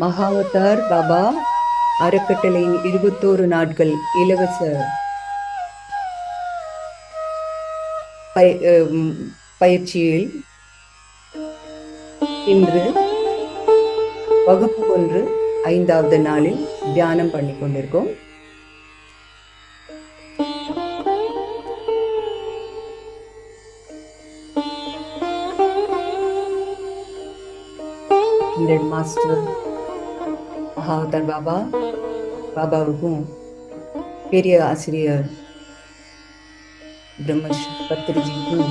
மகாவதார் பாபா அறக்கட்டளையின் 21 நாட்கள் இலவச பயிற்சியில் இன்று வகுப்பு 1 5வது நாளில் தியானம் பண்ணி கொண்டிருக்கோம். இந்த மாஸ்டர் மகாவதார் பாபாவுக்கும் பெரிய ஆசிரியர் பிரம்மஷ் பத்திரிஜிக்கும்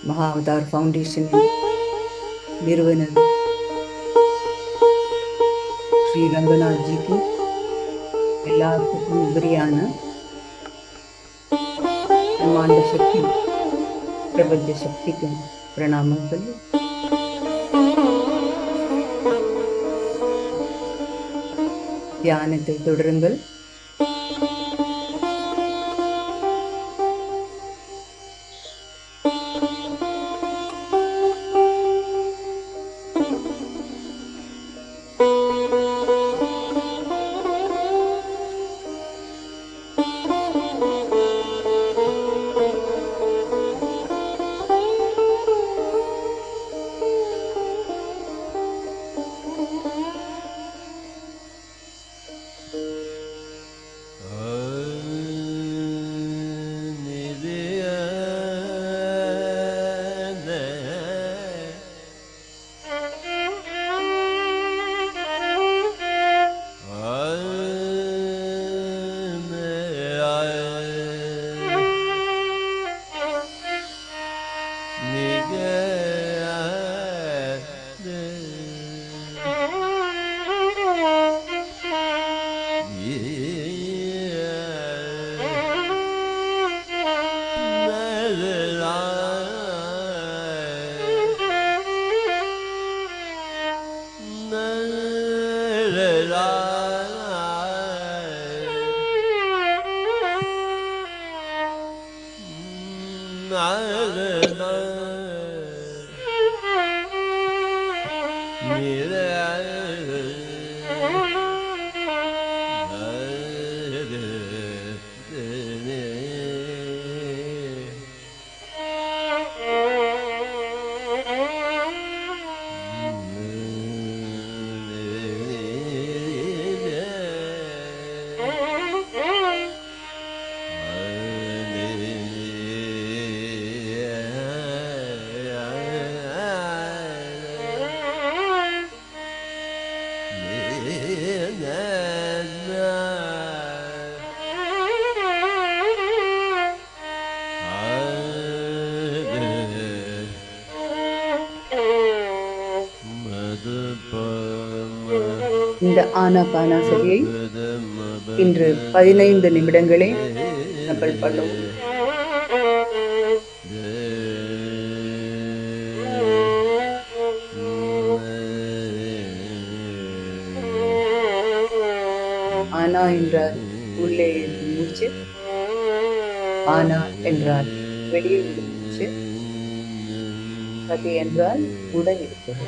மகாவதார் ஃபவுண்டேஷனின் நிறுவனர் ஸ்ரீ ரங்கநாத்ஜிக்கும் எல்லாத்துக்கும் உபரியான பிரம்மாண்ட சக்தி பிரபஞ்ச சக்திக்கும் பிரணாமங்கள். தியானத்தை தொடருங்கள். இந்த ஆனாபானாசதியை இன்று 15 நிமிடங்களே நம்ம பண்ணுவோம். ஆனா என்றால் உள்ளே இருக்கும் மூச்சு, ஆனா என்றால் வெளியே இருக்கும் மூச்சு, பதி என்றால் உடல் இருப்பது.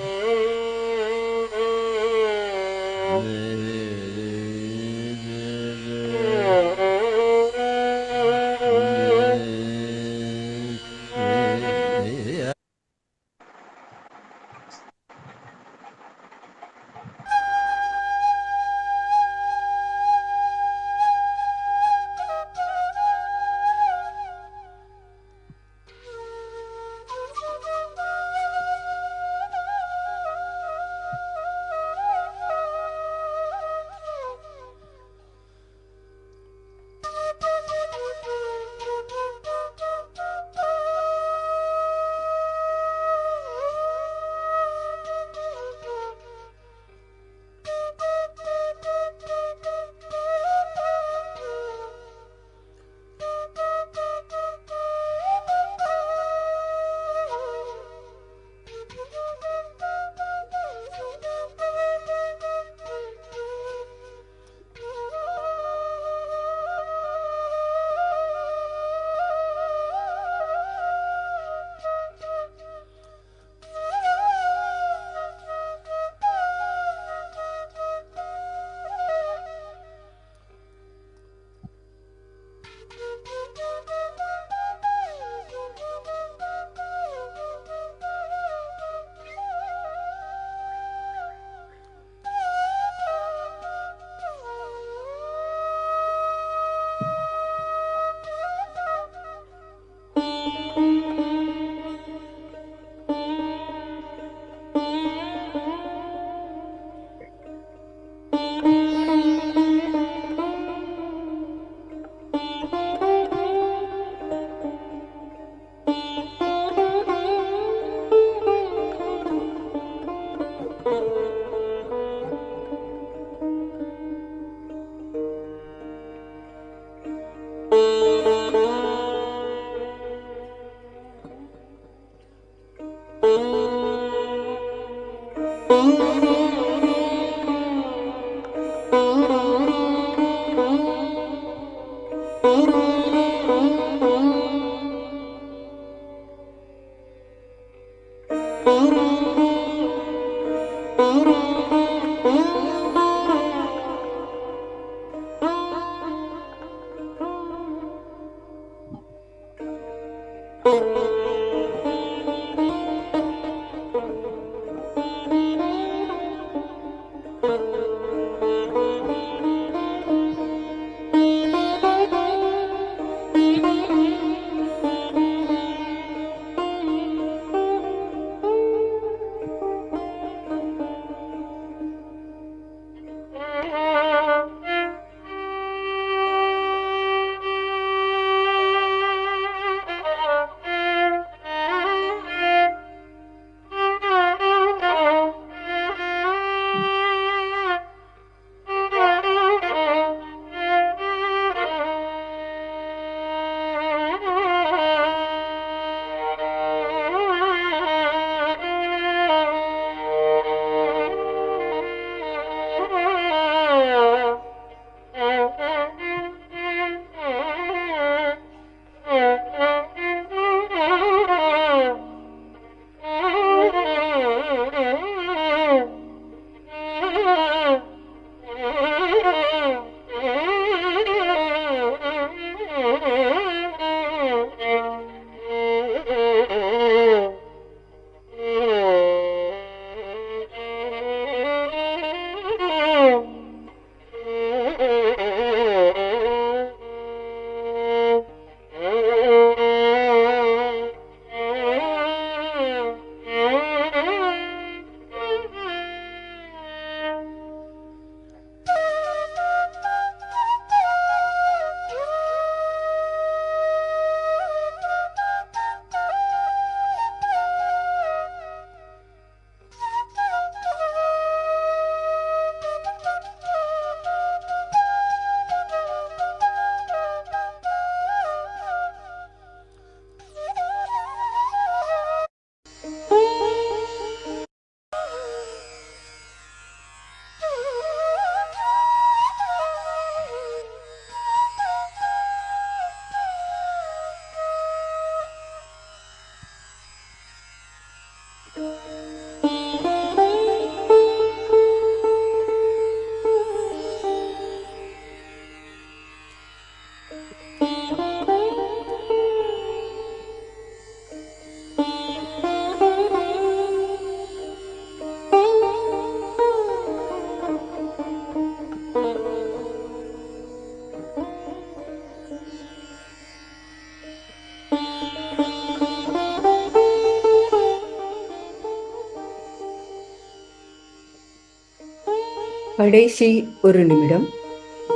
கடைசி ஒரு நிமிடம்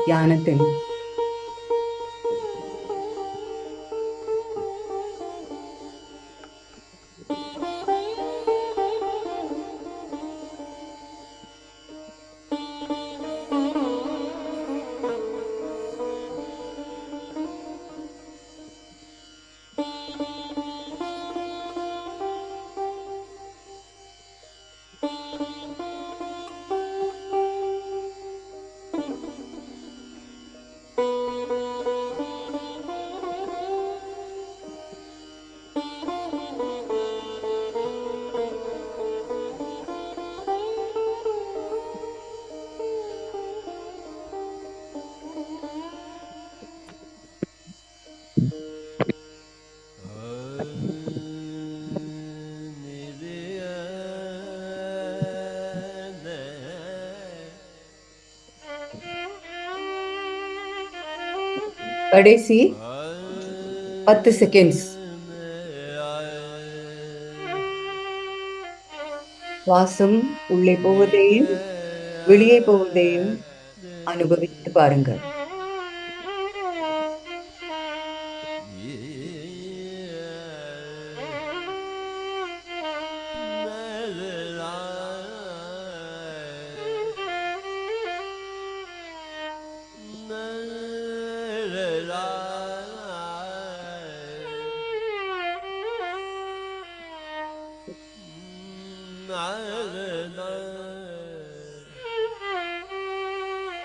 தியானத்தில் கடைசி 10 செகண்ட்ஸ் சுவாசம் உள்ளே போவதையும் வெளியே போவதையும் அனுபவித்து பாருங்கள்.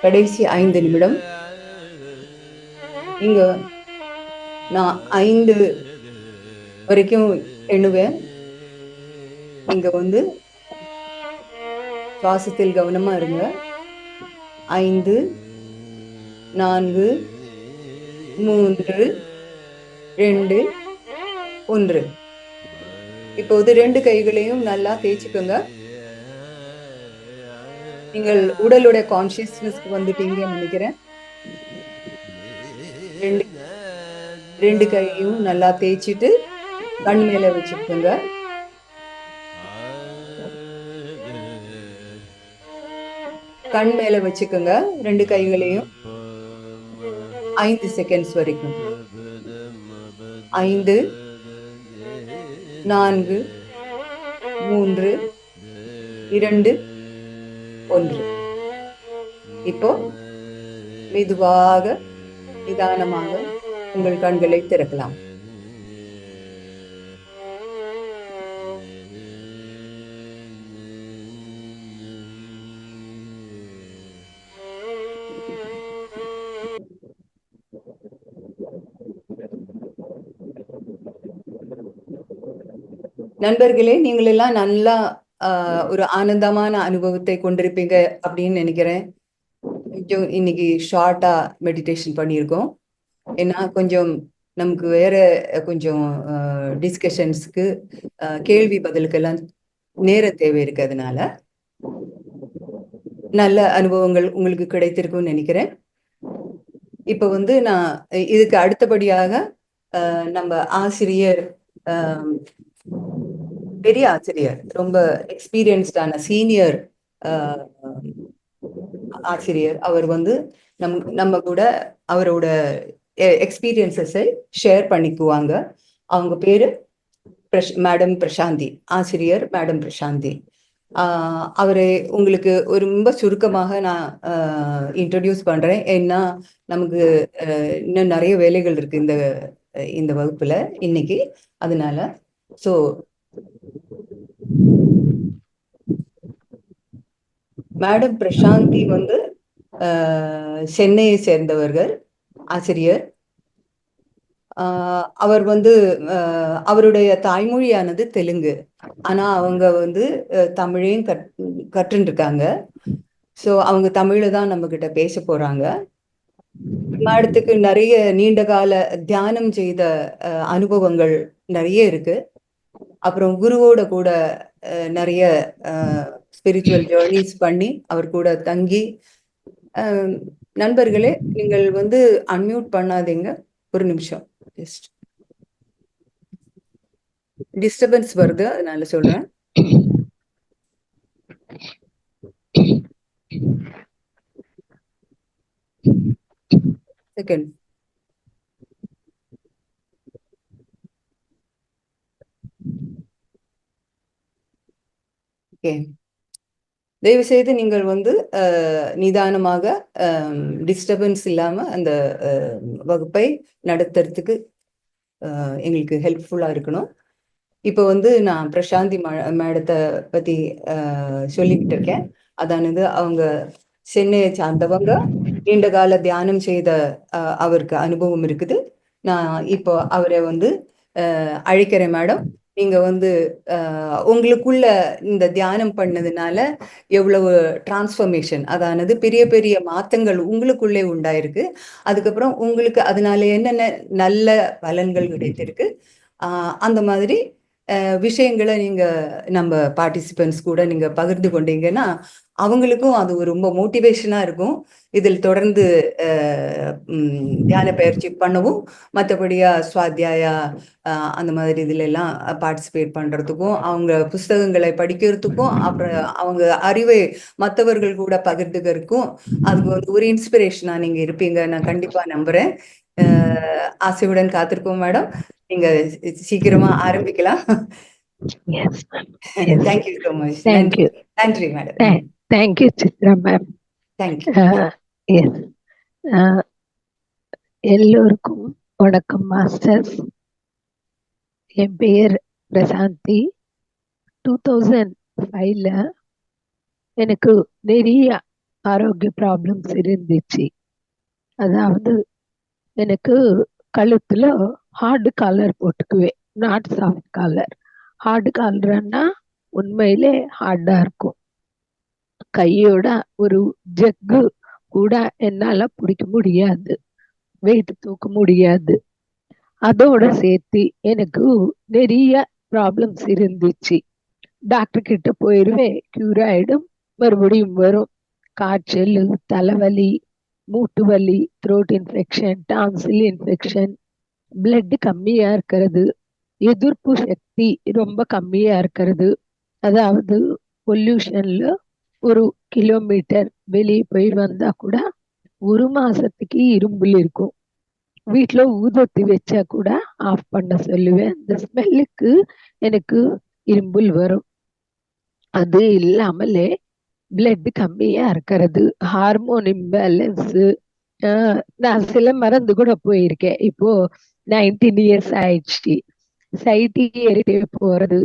கடைசி 5 நிமிடம். நீங்க நான் 5 வரைக்கும் எண்ணுவேன். நீங்க வந்து சுவாசத்தில் கவனமா இருங்க. 5, 4, 3, 2, 1. இப்போது 2 கைகளையும் நல்லா தேய்ச்சிக்கோங்க. நீங்கள் உடலுடைய கான்சியஸ்னஸ்க்கு வந்துட்டீங்கன்னு நினைக்கிறேன். 2 கையையும் நல்லா தேய்ச்சிட்டு கண் மேல வச்சுக்கோங்க. கண் மேல வச்சுக்கோங்க 2 கைகளையும் 5 செகண்ட்ஸ் வரைக்கும். 5, 4, 3, 2, 1. இப்போ மெதுவாக நிதானமாக உங்கள் கண்களை திறக்கலாம். நண்பர்களே, நீங்கள் எல்லாம் நல்லா ஒரு ஆனந்தமான அனுபவத்தை கொண்டிருப்பீங்க அப்படின்னு நினைக்கிறேன். கொஞ்சம் இன்னைக்கு ஷார்ட்டா மெடிடேஷன் பண்ணியிருக்கோம். ஏன்னா கொஞ்சம் நமக்கு வேற கொஞ்சம் டிஸ்கஷன்ஸ்க்கு கேள்வி பதிலுக்கெல்லாம் நேர தேவை இருக்கு. அதனால நல்ல அனுபவங்கள் உங்களுக்கு கிடைத்திருக்கும்னு நினைக்கிறேன். இப்ப வந்து நான் இதுக்கு அடுத்தபடியாக நம்ம ஆசிரியர், பெரிய ஆசிரியர், ரொம்ப எக்ஸ்பீரியன்ஸ்டான சீனியர் ஆசிரியர், அவர் வந்து நம்ம கூட அவரோட எக்ஸ்பீரியன்சஸை ஷேர் பண்ணிக்குவாங்க. அவங்க பேரு மேடம் பிரசாந்தி, ஆசிரியர் மேடம் பிரசாந்தி. அவரை உங்களுக்கு ஒரு ரொம்ப சுருக்கமாக நான் இன்ட்ரடியூஸ் பண்றேன். ஏன்னா நமக்கு இன்னும் நிறைய வேலைகள் இருக்கு இந்த வகுப்புல இன்னைக்கு. அதனால ஸோ மேடம் பிரசாந்தி வந்து சென்னையை சேர்ந்தவர்கள், ஆசிரியர். அவர் வந்து அவருடைய தாய்மொழியானது தெலுங்கு. ஆனா அவங்க வந்து தமிழையும் கற்றுருக்காங்க. ஸோ அவங்க தமிழ்ல தான் நம்ம கிட்ட பேச போறாங்க. மேடத்துக்கு நிறைய நீண்ட கால தியானம் செய்த அனுபவங்கள் நிறைய இருக்கு. அப்புறம் குருவோட கூட நிறைய ஸ்பிரிச்சுவல் ஜேர்னிஸ் பண்ணி அவர் கூட தங்கி. நண்பர்களே, நீங்கள் வந்து அன்மியூட் பண்ணாதீங்க, ஒரு நிமிஷம். ஜஸ்ட் டிஸ்டர்பன்ஸ் வருது, அதனால சொல்றேன். செகண்ட். ஓகே, தயவு செய்து நீங்கள் வந்து நிதானமாக டிஸ்டர்பன்ஸ் இல்லாம அந்த வகுப்பை நடத்துறதுக்கு எங்களுக்கு ஹெல்ப்ஃபுல்லா இருக்கணும். இப்போ வந்து நான் பிரசாந்தி மேடத்தை பத்தி சொல்லிக்கிட்டு இருக்கேன். அதானது அவங்க சென்னையை சார்ந்தவங்க, நீண்ட கால தியானம் செய்த அவருக்கு அனுபவம் இருக்குது. நான் இப்போ அவரை வந்து அழைக்கிறேன். மேடம், நீங்க வந்து உங்களுக்குள்ள இந்த தியானம் பண்ணதுனால எவ்வளவு டிரான்ஸ்ஃபர்மேஷன், அதானது பெரிய பெரிய மாற்றங்கள் உங்களுக்குள்ளே உண்டாயிருக்கு. அதுக்கப்புறம் உங்களுக்கு அதனால என்னென்ன நல்ல பலன்கள் கிடைத்திருக்கு, அந்த மாதிரி விஷயங்களை நீங்க நம்ம பார்ட்டிசிபென்ட்ஸ் கூட நீங்க பகிர்ந்து கொண்டீங்கன்னா அவங்களுக்கும் அது ஒரு ரொம்ப மோட்டிவேஷனா இருக்கும். இதில் தொடர்ந்து தியான பயிற்சி பண்ணவும், மற்றபடியா சுவாத்தியாயா அந்த மாதிரி இதுல எல்லாம் பார்ட்டிசிபேட் பண்றதுக்கும், அவங்க புஸ்தகங்களை படிக்கிறதுக்கும், அப்புறம் அவங்க அறிவை மற்றவர்கள் கூட பகிர்ந்துக்கிறதுக்கும் அதுக்கு வந்து ஒரு இன்ஸ்பிரேஷனா நீங்க இருப்பீங்க, நான் கண்டிப்பா நம்புறேன். ஆசையுடன் காத்திருக்கோம் மேடம். நீங்க சீக்கிரமா ஆரம்பிக்கலாம். Thank you so much. நன்றி madam. Thank you Chitra ma'am. Thank you. எல்லோருக்கும் வணக்கம் மாஸ்டர்ஸ். என் பேர் பிரசாந்தி. 2005ல எனக்கு நிறைய ஆரோக்கிய ப்ராப்ளம்ஸ் இருந்துச்சு. அதாவது எனக்கு கழுத்துல ஹார்டு காலர் போட்டுக்குவேன், நாட் சாஃப்ட் காலர். ஹார்டு காலர்னா உண்மையிலே ஹார்டா இருக்கும். கையோட ஒரு ஜக்கு கூட என்னால பிடிக்க முடியாது, வெயிட் தூக்க முடியாது. அதோட சேர்த்து எனக்கு நிறைய ப்ராப்ளம்ஸ் இருந்துச்சு. டாக்டர் கிட்ட போயிருவேன், கியூர் ஆயிடும், மறுபடியும் வரும். காய்ச்சல், தலைவலி, மூட்டு வலி, த்ரோட் இன்ஃபெக்ஷன், டான்சில் இன்ஃபெக்ஷன், பிளட் கம்மியா இருக்கிறது, எதிர்ப்பு சக்தி ரொம்ப கம்மியா இருக்கிறது. அதாவது பொல்யூஷன்ல ஒரு கிலோமீட்டர் வெளியே போய் வந்தா கூட ஒரு மாசத்துக்கு இரும்புல் இருக்கும். வீட்டுல ஊதத்தி வச்சா கூட ஆஃப் பண்ண சொல்லுவேன். அந்த ஸ்மெல்லுக்கு எனக்கு இரும்புல் வரும். அது இல்லாமலே பிளட் கம்மியா இருக்கிறது, ஹார்மோன் இம்பேலன்ஸ். நான் சில மறந்து கூட போயிருக்கேன். இப்போ 19 இயர்ஸ் ஆயிடுச்சு. சைட்டி ஏறிட்டே போறது,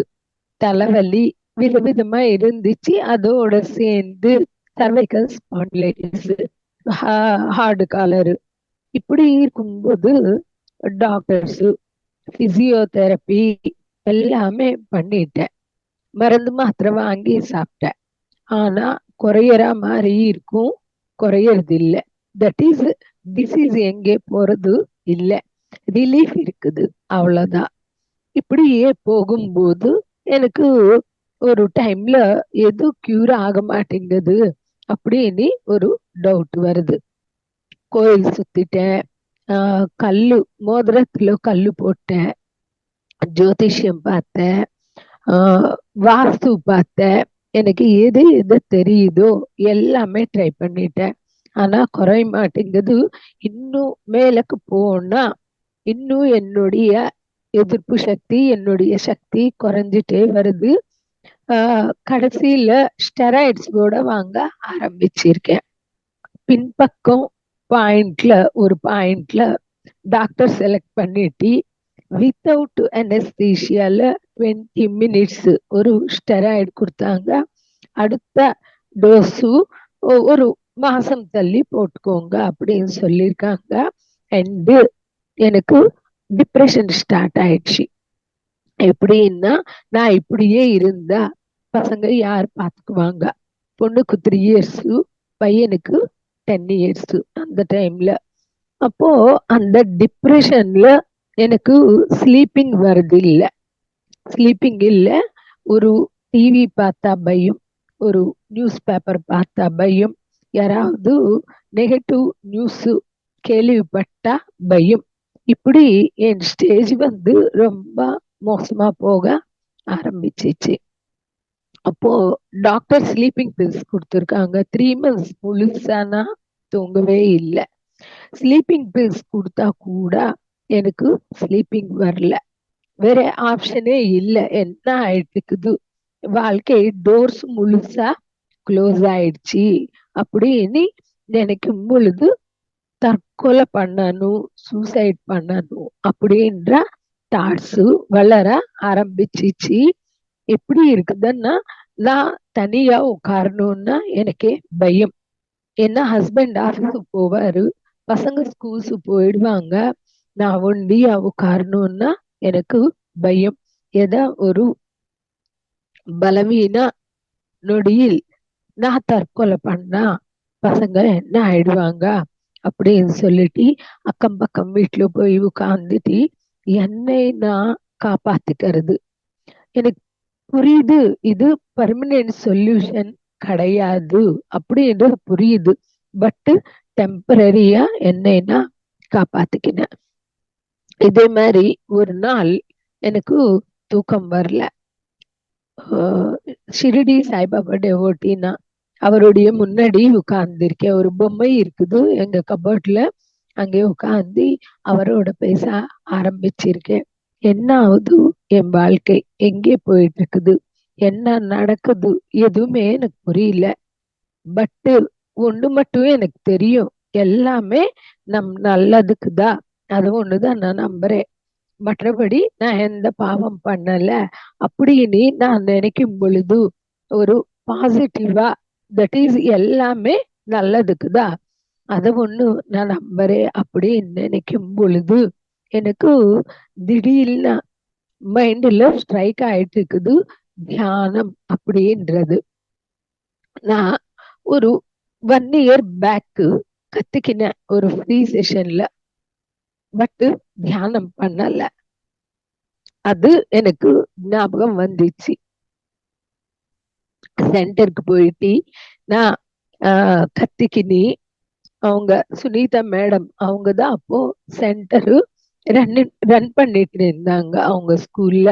தலைவலி விதவிதமா இருந்துச்சு. அதோட சேர்ந்து சர்வைக்கல் ஸ்பாண்டிலைட்டிஸ், ஹார்டு காலரு. இப்படி இருக்கும்போது டாக்டர்ஸ், பிசியோதெரப்பி எல்லாமே பண்ணிட்டேன். மருந்து மாத்திரை வாங்கி சாப்பிட்டேன். ஆனா குறையற மாதிரி இருக்கும், குறையறது இல்லை. தட் இஸ், டிசீஸ் எங்கே போறது இல்லை, ரிலீஃப் இருக்குது, அவ்வளவுதான். இப்படியே போகும்போது எனக்கு ஒரு டைம்ல எதுவும் கியூர் ஆக மாட்டேங்குது அப்படின்னு ஒரு டவுட் வருது. கோயில் சுத்திட்டேன், கல்லு, மோதிரத்துல கல்லு போட்டேன், ஜோதிஷ்யம் பார்த்தேன், வாஸ்து பார்த்தேன். எனக்கு எது எது தெரியுதோ எல்லாமே ட்ரை பண்ணிட்டேன். ஆனா குறைய மாட்டேங்குது. இன்னும் மேலுக்கு போனா இன்னும் என்னுடைய எதிர்ப்பு சக்தி, என்னுடைய சக்தி குறைஞ்சிட்டே வருது. கடைசியில ஸ்டெராய்ட்ஸ் கூட வாங்க ஆரம்பிச்சிருக்கேன். பின்பக்கம் பாயிண்ட்ல ஒரு பாயிண்ட்ல டாக்டர் செலக்ட் பண்ணிட்டு வித்தவுட் அனஸ்தீஷியால 20 மினிட்ஸ் ஒரு ஸ்டெராய்டு கொடுத்தாங்க. அடுத்த டோஸு ஒரு மாசம் தள்ளி போட்டுக்கோங்க அப்படின்னு சொல்லியிருக்காங்க. அண்டு எனக்கு டிப்ரெஷன் ஸ்டார்ட் ஆயிடுச்சு. எப்படின்னா, நான் இப்படியே இருந்தா பசங்க யார் பார்த்துக்குவாங்க? பொண்ணுக்கு 3 இயர்ஸ், பையனுக்கு 10 இயர்ஸ் அந்த டைம்ல. அப்போ அந்த டிப்ரெஷன்ல எனக்கு ஸ்லீப்பிங் வருது இல்ல, ஸ்லீப்பிங் இல்ல. ஒரு டிவி பார்த்தா பயம், ஒரு நியூஸ் பேப்பர் பார்த்தா பயம், யாராவது நெகட்டிவ் நியூஸ் கேள்விப்பட்டா பயம். இப்படி என் ஸ்டேஜ் வந்து ரொம்ப மோசமா போக ஆரம்பிச்சிச்சு. அப்போ டாக்டர் ஸ்லீப்பிங் பில்ஸ் கொடுத்துருக்காங்க. 3 months முழுசானா தூங்கவே இல்லை. ஸ்லீப்பிங் பில்ஸ் கொடுத்தா கூட எனக்கு ஸ்லீப்பிங் வரல. வேற ஆப்ஷனே இல்லை. என்ன ஆயிட்டு வாழ்க்கை டோர்ஸ் முழுசா க்ளோஸ் ஆயிடுச்சு அப்படின்னு நினைக்கும் பொழுது தற்கொலை பண்ணணும், சூசைட் பண்ணணும் அப்படின்ற தாட்ஸ் வளர ஆரம்பிச்சிச்சு. எப்படி இருக்குதுன்னா, நான் தனியா உட்காரணும்னா எனக்கே பயம். ஏன்னா ஹஸ்பண்ட் ஆஃபீஸுக்கு போவாரு, பசங்க ஸ்கூல்ஸ் போயிடுவாங்க, நான் ஒண்டியா உட்காரணும்னா எனக்கு பயம். ஏதோ ஒரு பலவீன நொடியில் நான் தற்கொலை பண்ணா பசங்க என்ன ஆயிடுவாங்க அப்படின்னு சொல்லிட்டு அக்கம் பக்கம் வீட்டுல போய் உட்கார்ந்துட்டு என்னை நான் காப்பாத்திக்கிறது. எனக்கு புரியுது, இது பர்மனன்ட் சொல்யூஷன் கிடையாது அப்படின்றது புரியுது. பட் டெம்பரரியா என்னை நான் காப்பாத்திக்கினேன். இதே மாதிரி ஒரு நாள் எனக்கு தூக்கம் வரல. ஷிரடி சாய்பாபா டெவோட்டினா அவருடைய முன்னாடி உட்கார்ந்துருக்கேன். ஒரு பொம்மை இருக்குது எங்க கபோர்ட்ல, அங்கே உட்கார்ந்து அவரோட பேச ஆரம்பிச்சிருக்கேன். என்ன ஆகுது, என் வாழ்க்கை எங்கே போயிட்டு இருக்குது, என்ன நடக்குது, எதுவுமே எனக்கு புரியல. பட்டு ஒண்ணு மட்டும் எனக்கு தெரியும், எல்லாமே நம் நல்லதுக்குதான். அது ஒண்ணுதான் நான் நம்புறேன். மற்றபடி நான் எந்த பாவம் பண்ணல அப்படின்னு நான் நினைக்கும் பொழுது ஒரு பாசிட்டிவா, தட் இஸ் எல்லாமே நல்லதுக்குதான், அதை ஒண்ணு நான் நம்புறேன் அப்படின்னு நினைக்கும் பொழுது எனக்கு திடீர்னு மைண்ட்ல ஸ்ட்ரைக் ஆயிட்டு இருக்குது. தியானம் அப்படின்றது நான் ஒரு 1 இயர் பேக் கத்துக்கின ஒரு ஃப்ரீ செஷன்ல. பட் தியானம் பண்ணல. அது எனக்கு ஞாபகம் வந்துச்சு. சென்டருக்கு போயிட்டு நான் கத்துக்கினி. அவங்க சுனிதா மேடம் அவங்க தான் அப்போ சென்டரு ரன் பண்ணிட்டு இருந்தாங்க அவங்க ஸ்கூல்ல.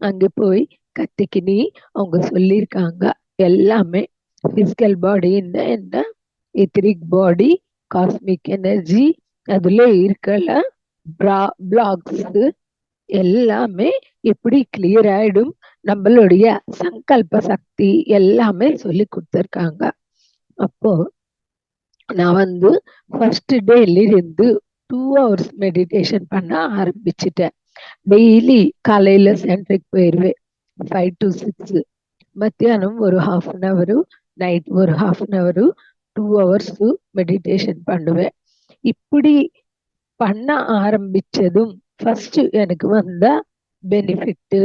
அங்க போய் கத்துக்கினி அவங்க சொல்லியிருக்காங்க எல்லாமே. பிசிக்கல் பாடி என்ன, எத்திரிக் பாடி, காஸ்மிக் எனர்ஜி, அதுல இருக்கல பிளாக்ஸ் எல்லாமே எப்படி கிளியர் ஆயிடும், நம்மளுடைய சங்கல்ப சக்தி எல்லாமே சொல்லி கொடுத்திருக்காங்க. அப்போ நான் ஃபர்ஸ்ட் டேல இருந்து 2 hours மெடிடேஷன் பண்ண ஆரம்பிச்சிட்டேன். டெய்லி காலையில சென்டருக்கு போயிருவேன் 5 to 6. மத்தியானம் ஒரு 1/2 hour, நைட் ஒரு 1/2 hour, 2 hours மெடிடேஷன் பண்ணுவேன். இப்படி பண்ண ஆரம்பிச்சதும் ஃபர்ஸ்ட் எனக்கு வந்த பெனிஃபிட்,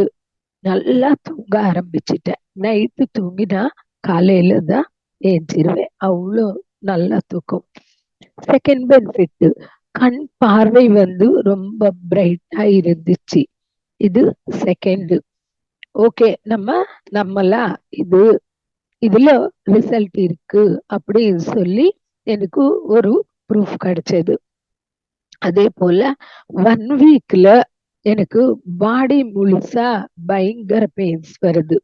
நல்லா தூங்க ஆரம்பிச்சிட்டேன். நைட்டு தூங்கினா காலையில தான் ஏஞ்சிருவேன். அவ்வளோ நல்லா தூக்கம். செகண்ட் பெனிஃபிட், கண் பார்வை ரொம்ப பிரைட்டா இருந்துச்சு. இது செகண்ட். ஓகே, நம்மளா இதுல ரிசல்ட் இருக்கு அப்படின்னு சொல்லி எனக்கு ஒரு ப்ரூஃப் கிடைச்சது. அதே போல 1 வீக்ல எனக்கு பாடி முழுசா பயங்கர பெயின்ஸ் வருது.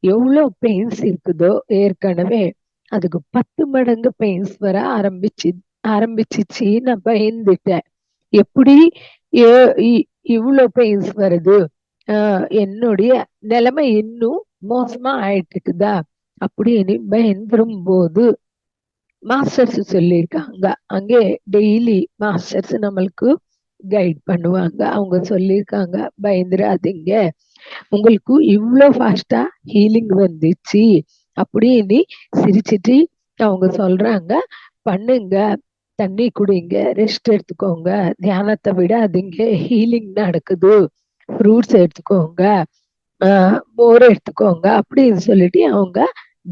எவ்வளவு பெயின்ஸ் இருக்குதோ ஏற்கனவே அதுக்கு 10 மடங்கு பெயின்ஸ் வர ஆரம்பிச்சிச்சு. நான் பயந்துட்டேன். எப்படி இவ்வளவு பெயின்ஸ் வருது, என்னுடைய நிலைமை இன்னும் மோசமா ஆயிட்டு இருக்குதா அப்படின்னு பயந்துரும் போது மாஸ்டர்ஸ் சொல்லியிருக்காங்க. அங்கே டெய்லி மாஸ்டர்ஸ் நம்மளுக்கு கைட் பண்ணுவாங்க. அவங்க சொல்லியிருக்காங்க, பயந்துராதீங்க, உங்களுக்கு இவ்வளோ ஃபாஸ்டா ஹீலிங் வந்துச்சு அப்படின்னு சிரிச்சிட்டு அவங்க சொல்றாங்க. பண்ணுங்க, தண்ணி குடிங்க, ரெஸ்ட் எடுத்துக்கோங்க, தியானத்தை விடாதீங்க, ஹீலிங் நடக்குது, ஃப்ரூட்ஸ் எடுத்துக்கோங்க, மோர் எடுத்துக்கோங்க அப்படின்னு சொல்லிட்டு அவங்க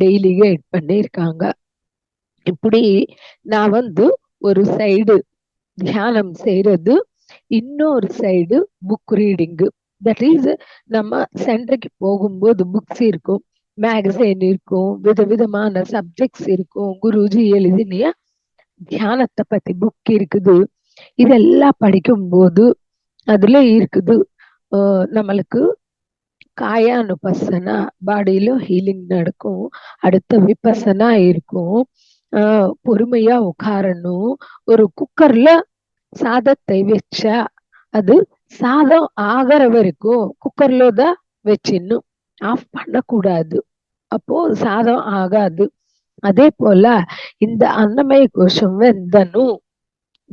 டெய்லி கைட் பண்ணியிருக்காங்க. இப்படி நான் ஒரு சைடு தியானம் செய்யறது, இன்னொரு side book reading. That is, நம்ம சென்டருக்கு போகும்போது புக்ஸ் இருக்கும், மேகசைன் இருக்கும், விதவிதமான சப்ஜெக்ட்ஸ் இருக்கும். குருஜி எழுதினிய தியானத்தை பத்தி புக் இருக்குது. இதெல்லாம் படிக்கும் போது அதுல இருக்குது நம்மளுக்கு காயானுபசனா, பாடியில ஹீலிங் நடக்கும். அடுத்த விபசனா இருக்கும். பொறுமையா உட்காரணும். ஒரு குக்கர்ல சாதத்தை வச்சா அது சாதம் ஆகிற வரைக்கும் குக்கர்ல தான் வச்சிடணும், ஆஃப் பண்ணக்கூடாது. அப்போ சாதம் ஆகாது. அதே போல இந்த அன்னமய கோஷம் வெந்தனும்,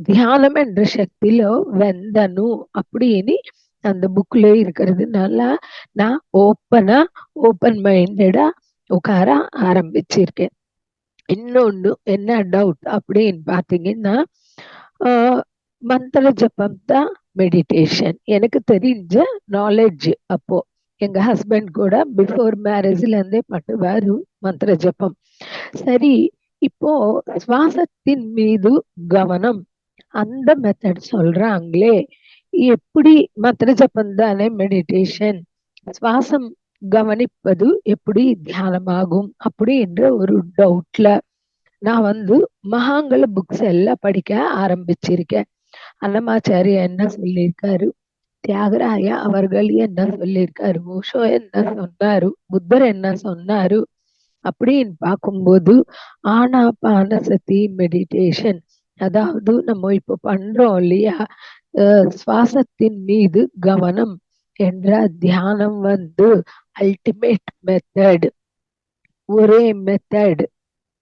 தியானம் என்ற சக்தியில வெந்தனும் அப்படின்னு அந்த புக்ல இருக்கிறதுனால நான் ஓப்பன் மைண்டடா உட்கார ஆரம்பிச்சிருக்கேன். இன்னொன்னு என்ன டவுட் அப்படின்னு பாத்தீங்கன்னா, மந்திர ஜபம் தான் மெடிடேஷன். எனக்கு தெரிஞ்ச நாலேஜ் அப்போ எங்க ஹஸ்பண்ட் கூட பிஃபோர் மேரேஜ்ல இருந்தே பண்ணுவாரு மந்திர ஜபம். சரி, இப்போ சுவாசத்தின் மீது கவனம், அந்த மெத்தட் சொல்றாங்களே, எப்படி மந்திர ஜபம் தானே மெடிடேஷன், சுவாசம் கவனிப்பது எப்படி தியானமாகும் அப்படின்ற ஒரு டவுட்ல நான் மகாங்கள புக்ஸ் எல்லாம் படிக்க ஆரம்பிச்சிருக்கேன். அன்னமாச்சாரியா என்ன சொல்லியிருக்காரு, தியாகராயா அவர்கள் என்ன சொல்லியிருக்காரு, ஓஷோ என்ன சொன்னாரு, புத்தர் என்ன சொன்னாரு அப்படின்னு பார்க்கும்போது ஆனாபானசதி மெடிடேஷன், அதாவது நம்ம இப்ப பண்றோம் இல்லையா, சுவாசத்தின் மீது கவனம் என்ற தியானம் அல்டிமேட் மெத்தட், ஒரே மெத்தட்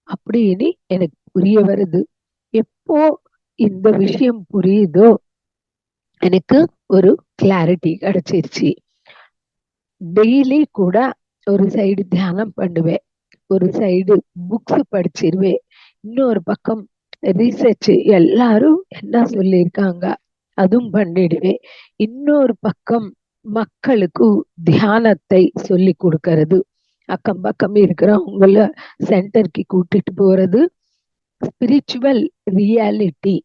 அப்படின்னு எனக்கு புரிய வருது. எப்போ இந்த விஷயம் புரியுதோ எனக்கு ஒரு கிளாரிட்டி கிடைச்சிருச்சு. டெய்லி கூட ஒரு சைடு தியானம் பண்ணுவேன், ஒரு சைடு புக்ஸ் படிச்சிருவேன், இன்னொரு பக்கம் ரிசர்ச் எல்லாரும் என்ன சொல்லியிருக்காங்க அதுவும் பண்ணிடுவேன், இன்னொரு பக்கம் மக்களுக்கு தியானத்தை சொல்லி கொடுக்கறது, அக்கம் பக்கம் இருக்கிறவங்கள சென்டருக்கு கூட்டிட்டு போறது, ஸ்பிரிச்சுவல் ரியாலிட்டி,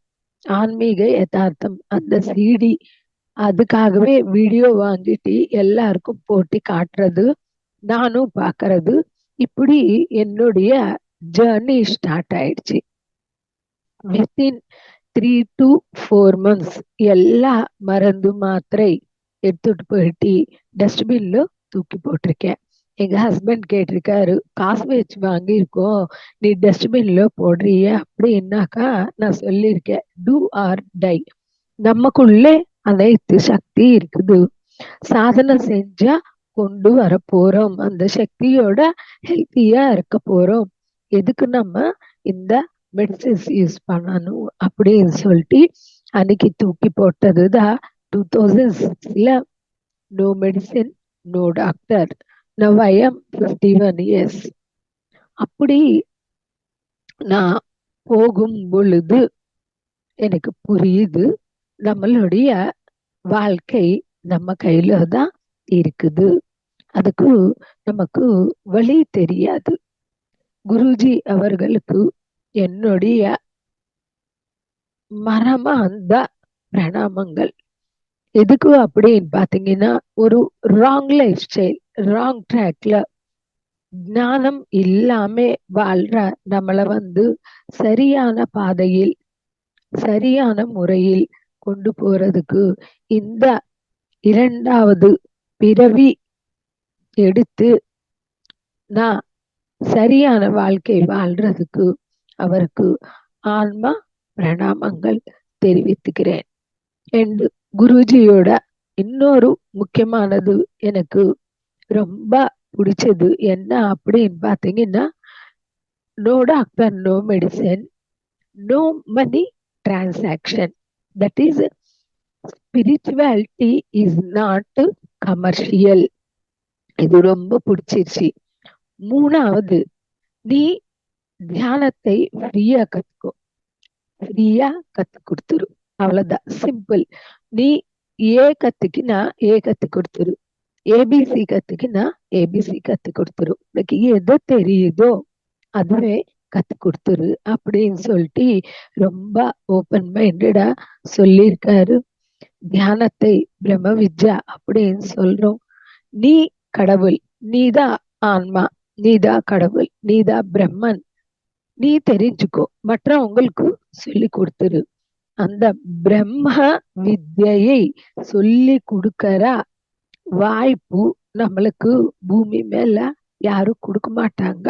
ஆன்மீக யதார்த்தம், அந்த சிடி அதுக்காகவே வீடியோ வாங்கிட்டு எல்லாருக்கும் போட்டி காட்டுறது, நானும் பாக்குறது. இப்படி என்னுடைய ஜேர்னி ஸ்டார்ட் ஆயிடுச்சு. வித்தின் 3 to 4 months எல்லா மருந்து மாத்திரை எடுத்துட்டு போயிட்டு டஸ்ட்பின்ல தூக்கி போட்டிருக்கேன். எங்க ஹஸ்பண்ட் கேட்டிருக்காரு, காசு வச்சு வாங்கியிருக்கோம், நீ டஸ்ட்பின்ல போடுறிய அப்படின்னாக்கா நான் சொல்லியிருக்கேன், டூ ஆர் டை. நமக்குள்ளே அனைத்து சக்தி இருக்குது, சாதனை செஞ்சா கொண்டு வர போறோம், அந்த சக்தியோட ஹெல்த்தியா இருக்க போறோம், எதுக்கு நம்ம இந்த மெடிசின்ஸ் யூஸ் பண்ணணும் அப்படின்னு சொல்லிட்டு அன்னைக்கு தூக்கி போட்டதுதான் 2006ல no medicine no doctor. Now I am 51 years. அப்படி நான் போகும் பொழுது எனக்கு புரியுது, நம்மளுடைய வாழ்க்கை நம்ம கையில தான் இருக்குது, அதுக்கு நமக்கு வழி தெரியாது. குருஜி அவர்களுக்கு என்னுடைய மரமார்ந்த பிரணாமங்கள். எதுக்கு அப்படின்னு பாத்தீங்கன்னா, ஒரு ராங் லைஃப் ஸ்டைல், ராங் ட்ராக்ல ஞானம் இல்லாம வாழ்ற நம்மளை சரியான பாதையில் சரியான முறையில் கொண்டு போறதுக்கு இந்த 2வது பிறவி எடுத்து நான் சரியான வாழ்க்கை வாழ்றதுக்கு அவருக்கு ஆன்மா பிரணாமங்கள் தெரிவித்துக்கிறேன். அண்ட் குருஜியோட இன்னொரு முக்கியமானது எனக்கு ரொம்ப பிடிச்சது என்ன அப்படின்னு பாத்தீங்கன்னா, no doctor no medicine no money transaction. That is spirituality is not commercial. இது ரொம்ப பிடிச்சிருச்சு. 3வது, நீ தியானத்தை ஃப்ரீயா கத்துக்கோ, ஃப்ரீயா கத்து கொடுத்துரு, அவ்வளவுதான், சிம்பிள். நீ ஏ கத்துக்கினா ஏ கத்து கொடுத்துரு, ஏபிசி கத்துக்கினா ஏபிசி கத்து கொடுத்துரு, உனக்கு எது தெரியுதோ அதுவே கத்து கொடுத்துரு அப்படின்னு சொல்லிட்டு ரொம்ப ஓப்பன் மைண்டடா சொல்லியிருக்காரு. தியானத்தை பிரம்ம வித்யா அப்படின்னு சொல்றோம். நீ கடவுள், நீதான் ஆன்மா, நீதான் கடவுள், நீதான் பிரம்மன், நீ தெரிஞ்சுக்கோ, மற்றவங்களுக்கு சொல்லி கொடுத்துரு. அந்த பிரம்ம வித்யை சொல்லி கொடுக்கற வாய்ப்பு நம்மளுக்கு பூமி மேல யாரும் கொடுக்க மாட்டாங்க.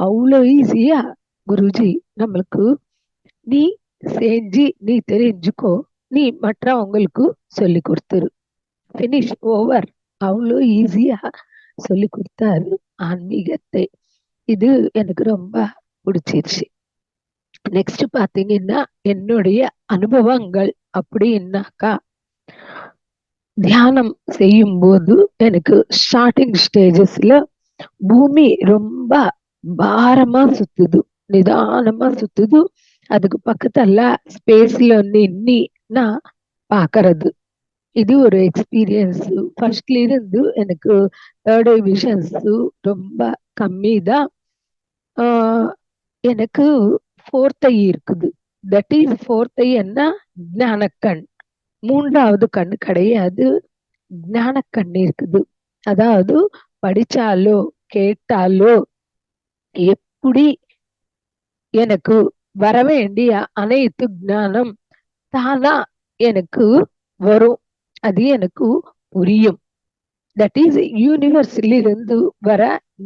அவ்வளோ ஈஸியா குருஜி நம்மளுக்கு நீ செஞ்சு நீ தெரிஞ்சுக்கோ, நீ மற்றவங்களுக்கு சொல்லி கொடுத்துரு, பினிஷ் ஓவர். அவ்வளோ ஈஸியா சொல்லி கொடுத்தாரு ஆன்மீகத்தை. இது எனக்கு ரொம்ப பிடிச்சிருச்சு. நெக்ஸ்ட் பாத்தீங்கன்னா, என்னுடைய அனுபவங்கள் அப்படின்னாக்கா, தியானம் செய்யும் போது எனக்கு ஸ்டார்டிங் ஸ்டேஜஸ்ல பூமி ரொம்ப பாரமா சுத்துது, நிதானமா சுத்துது, அதுக்கு பக்கத்துல ஸ்பேஸ்ல நின்னி நான் பாக்குறது. இது ஒரு எக்ஸ்பீரியன்ஸ். ஃபர்ஸ்ட்ல இருந்து எனக்கு தேர்ட் ஐ விஷன்ஸ் ரொம்ப கம்மி தான். எனக்கு 4th ஐ இருக்குது. தட் இஸ் 4th ஐ என்ன, ஞானக்கண். 3வது கண் கிடையாது, ஞானக்கண் இருக்குது. அதாவது படிச்சாலோ கேட்டாலோ எப்படி எனக்கு வர வேண்டிய அனைத்து ஞானம் தானா எனக்கு வரும், அது எனக்கு புரியும். தட் இஸ் யூனிவர்ஸ்லிருந்து வர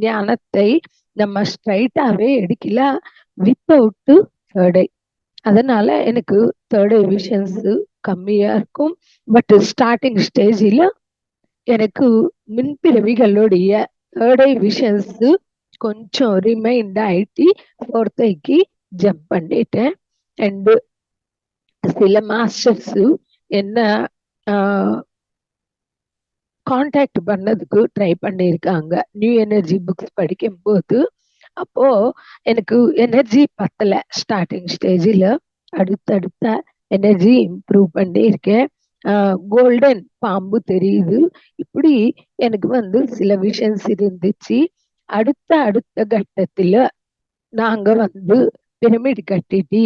ஞானத்தை நம்ம ஸ்ட்ரைட்டாவே எடுக்கலாம் வித்தவுட் தேர்ட் ஐ. அதனால எனக்கு தேர்ட் ஐ விஷன்ஸ் கம்மியா இருக்கும். பட் ஸ்டார்டிங் ஸ்டேஜில் எனக்கு மின்பிறவிகளுடைய தேர்ட் ஐ விஷன்ஸ் கொஞ்சம் ரிமைண்ட் ஆயிட்டு 4th ஐக்கு ஜம்ப் பண்ணிட்டேன். அண்ட் சில மாஸ்டர்ஸ் என்ன கான்டாக்ட் பண்ணதுக்கு ட்ரை பண்ணியிருக்காங்க நியூ எனர்ஜி புக்ஸ் படிக்கும் போது. அப்போ எனக்கு எனர்ஜி பத்தல ஸ்டார்டிங் ஸ்டேஜில், அடுத்தடுத்த எனர்ஜி இம்ப்ரூவ் பண்ணியிருக்கேன். கோல்டன் பாம்பு தெரியுது. இப்படி எனக்கு சில விஷன்ஸ் இருந்துச்சு. அடுத்த கட்டத்துல நாங்க பிரமிட் கட்டிட்டு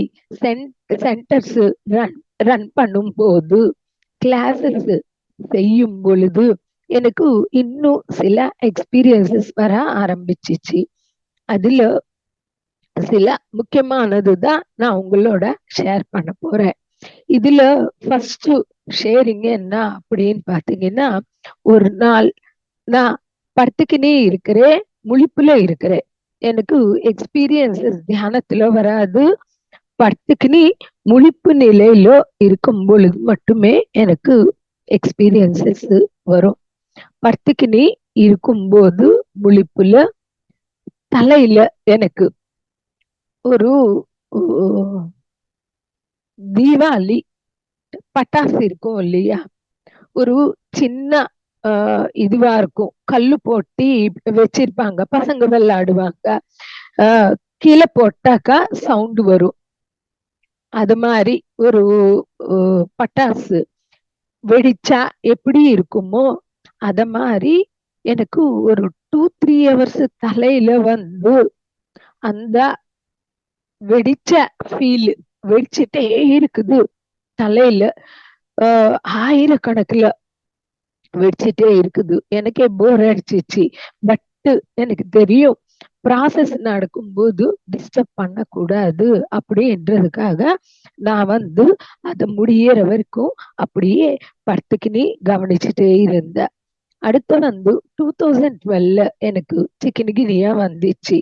சென்டர்ஸ் ரன் ரன் பண்ணும் போது, கிளாஸஸ் செய்யும் பொழுது எனக்கு இன்னும் சில எக்ஸ்பீரியன்சஸ் வர ஆரம்பிச்சிச்சு. அதுல சில முக்கியமானதுதான் நான் உங்களோட ஷேர் பண்ண போறேன். இதுல ஃபர்ஸ்ட் ஷேரிங் என்ன அப்படின்னு பாத்தீங்கன்னா, ஒரு நாள் நான் படுத்துக்கினே இருக்கிறேன், முழிப்புல இருக்கிறேன். எனக்கு எக்ஸ்பீரியன்சஸ் தியானத்துல வராது. படுத்துக்கினி முழிப்பு நிலையில இருக்கும் பொழுது மட்டுமே எனக்கு எக்ஸ்பீரியன்சஸ் வரும். படுத்துக்கினி இருக்கும்போது முழிப்புல தலையில எனக்கு ஒரு தீபாவளி பட்டாசு இருக்கும் இல்லையா, ஒரு சின்ன இதுவா இருக்கும், கல்லு போட்டி வச்சிருப்பாங்க, பசங்க விளையாடுவாங்க, கீழே போட்டாக்கா சவுண்ட் வரும். அது மாதிரி ஒரு பட்டாசு வெடிச்சா எப்படி இருக்குமோ அத மாதிரி எனக்கு ஒரு 2-3 hours தலையில அந்த வெடிச்ச ஃபீல் வெடிச்சிட்டே இருக்குது. தலையில ஆயிரக்கணக்குல வெடிச்சிட்டே இருக்குது. எனக்கே போர் அடிச்சிச்சு. பட் எனக்கு தெரியும், ப்ராசஸ் நடக்கும்போது டிஸ்டர்ப் பண்ணக்கூடாது அப்படின்றதுக்காக நான் அதை முடியற வரைக்கும் அப்படியே படுத்துக்கினி கவனிச்சுட்டே இருந்தேன். அடுத்து 2012 எனக்கு சிக்கன்குனியா வந்துச்சு.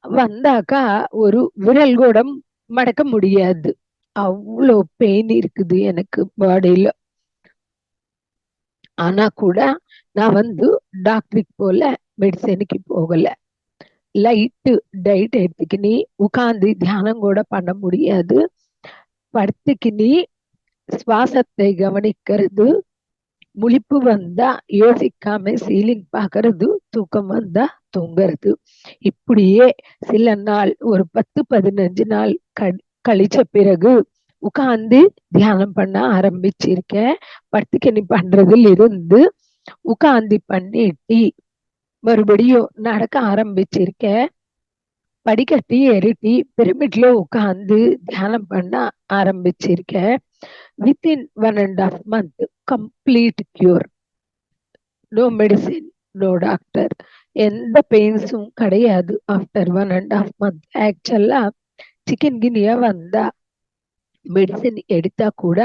வந்தாக்கா ஒரு விரல் கூட மடக்க முடியாது, அவ்வளோ பெயின் இருக்குது எனக்கு பாடியில. ஆனா கூட நான் டாக்டருக்கு போல, மெடிசனுக்கு போகல. லைட்டு டயட் எடுத்துக்கினி உட்காந்து தியானம் கூட பண்ண முடியாது. படுத்துக்கினி சுவாசத்தை கவனிக்கிறது, முழிப்பு வந்தா யோசிக்காம சீலிங் பாக்குறது, தூக்கம் வந்தா தூங்குறது. இப்படியே சில நாள், ஒரு 10-15 நாள் கழிச்ச பிறகு உட்காந்து தியானம் பண்ண ஆரம்பிச்சிருக்கேன். படுத்துக்கினி பண்றதுல இருந்து உட்காந்து பண்ணிட்டு மறுபடியும் நடக்க ஆரம்பிச்சிருக்கேன். படிக்கட்டி ஏறிட்டி பிரமிட்ல உட்காந்து தியானம் பண்ண ஆரம்பிச்சிருக்கேன். Within 1.5 month complete cure. No medicine, no doctor, எந்த பெயின்ஸும் கிடையாது. ஆஃப்டர் 1.5 month ஆக்சுவலா சிக்கன்குனியா வந்தா மெடிசின் எடுத்தா கூட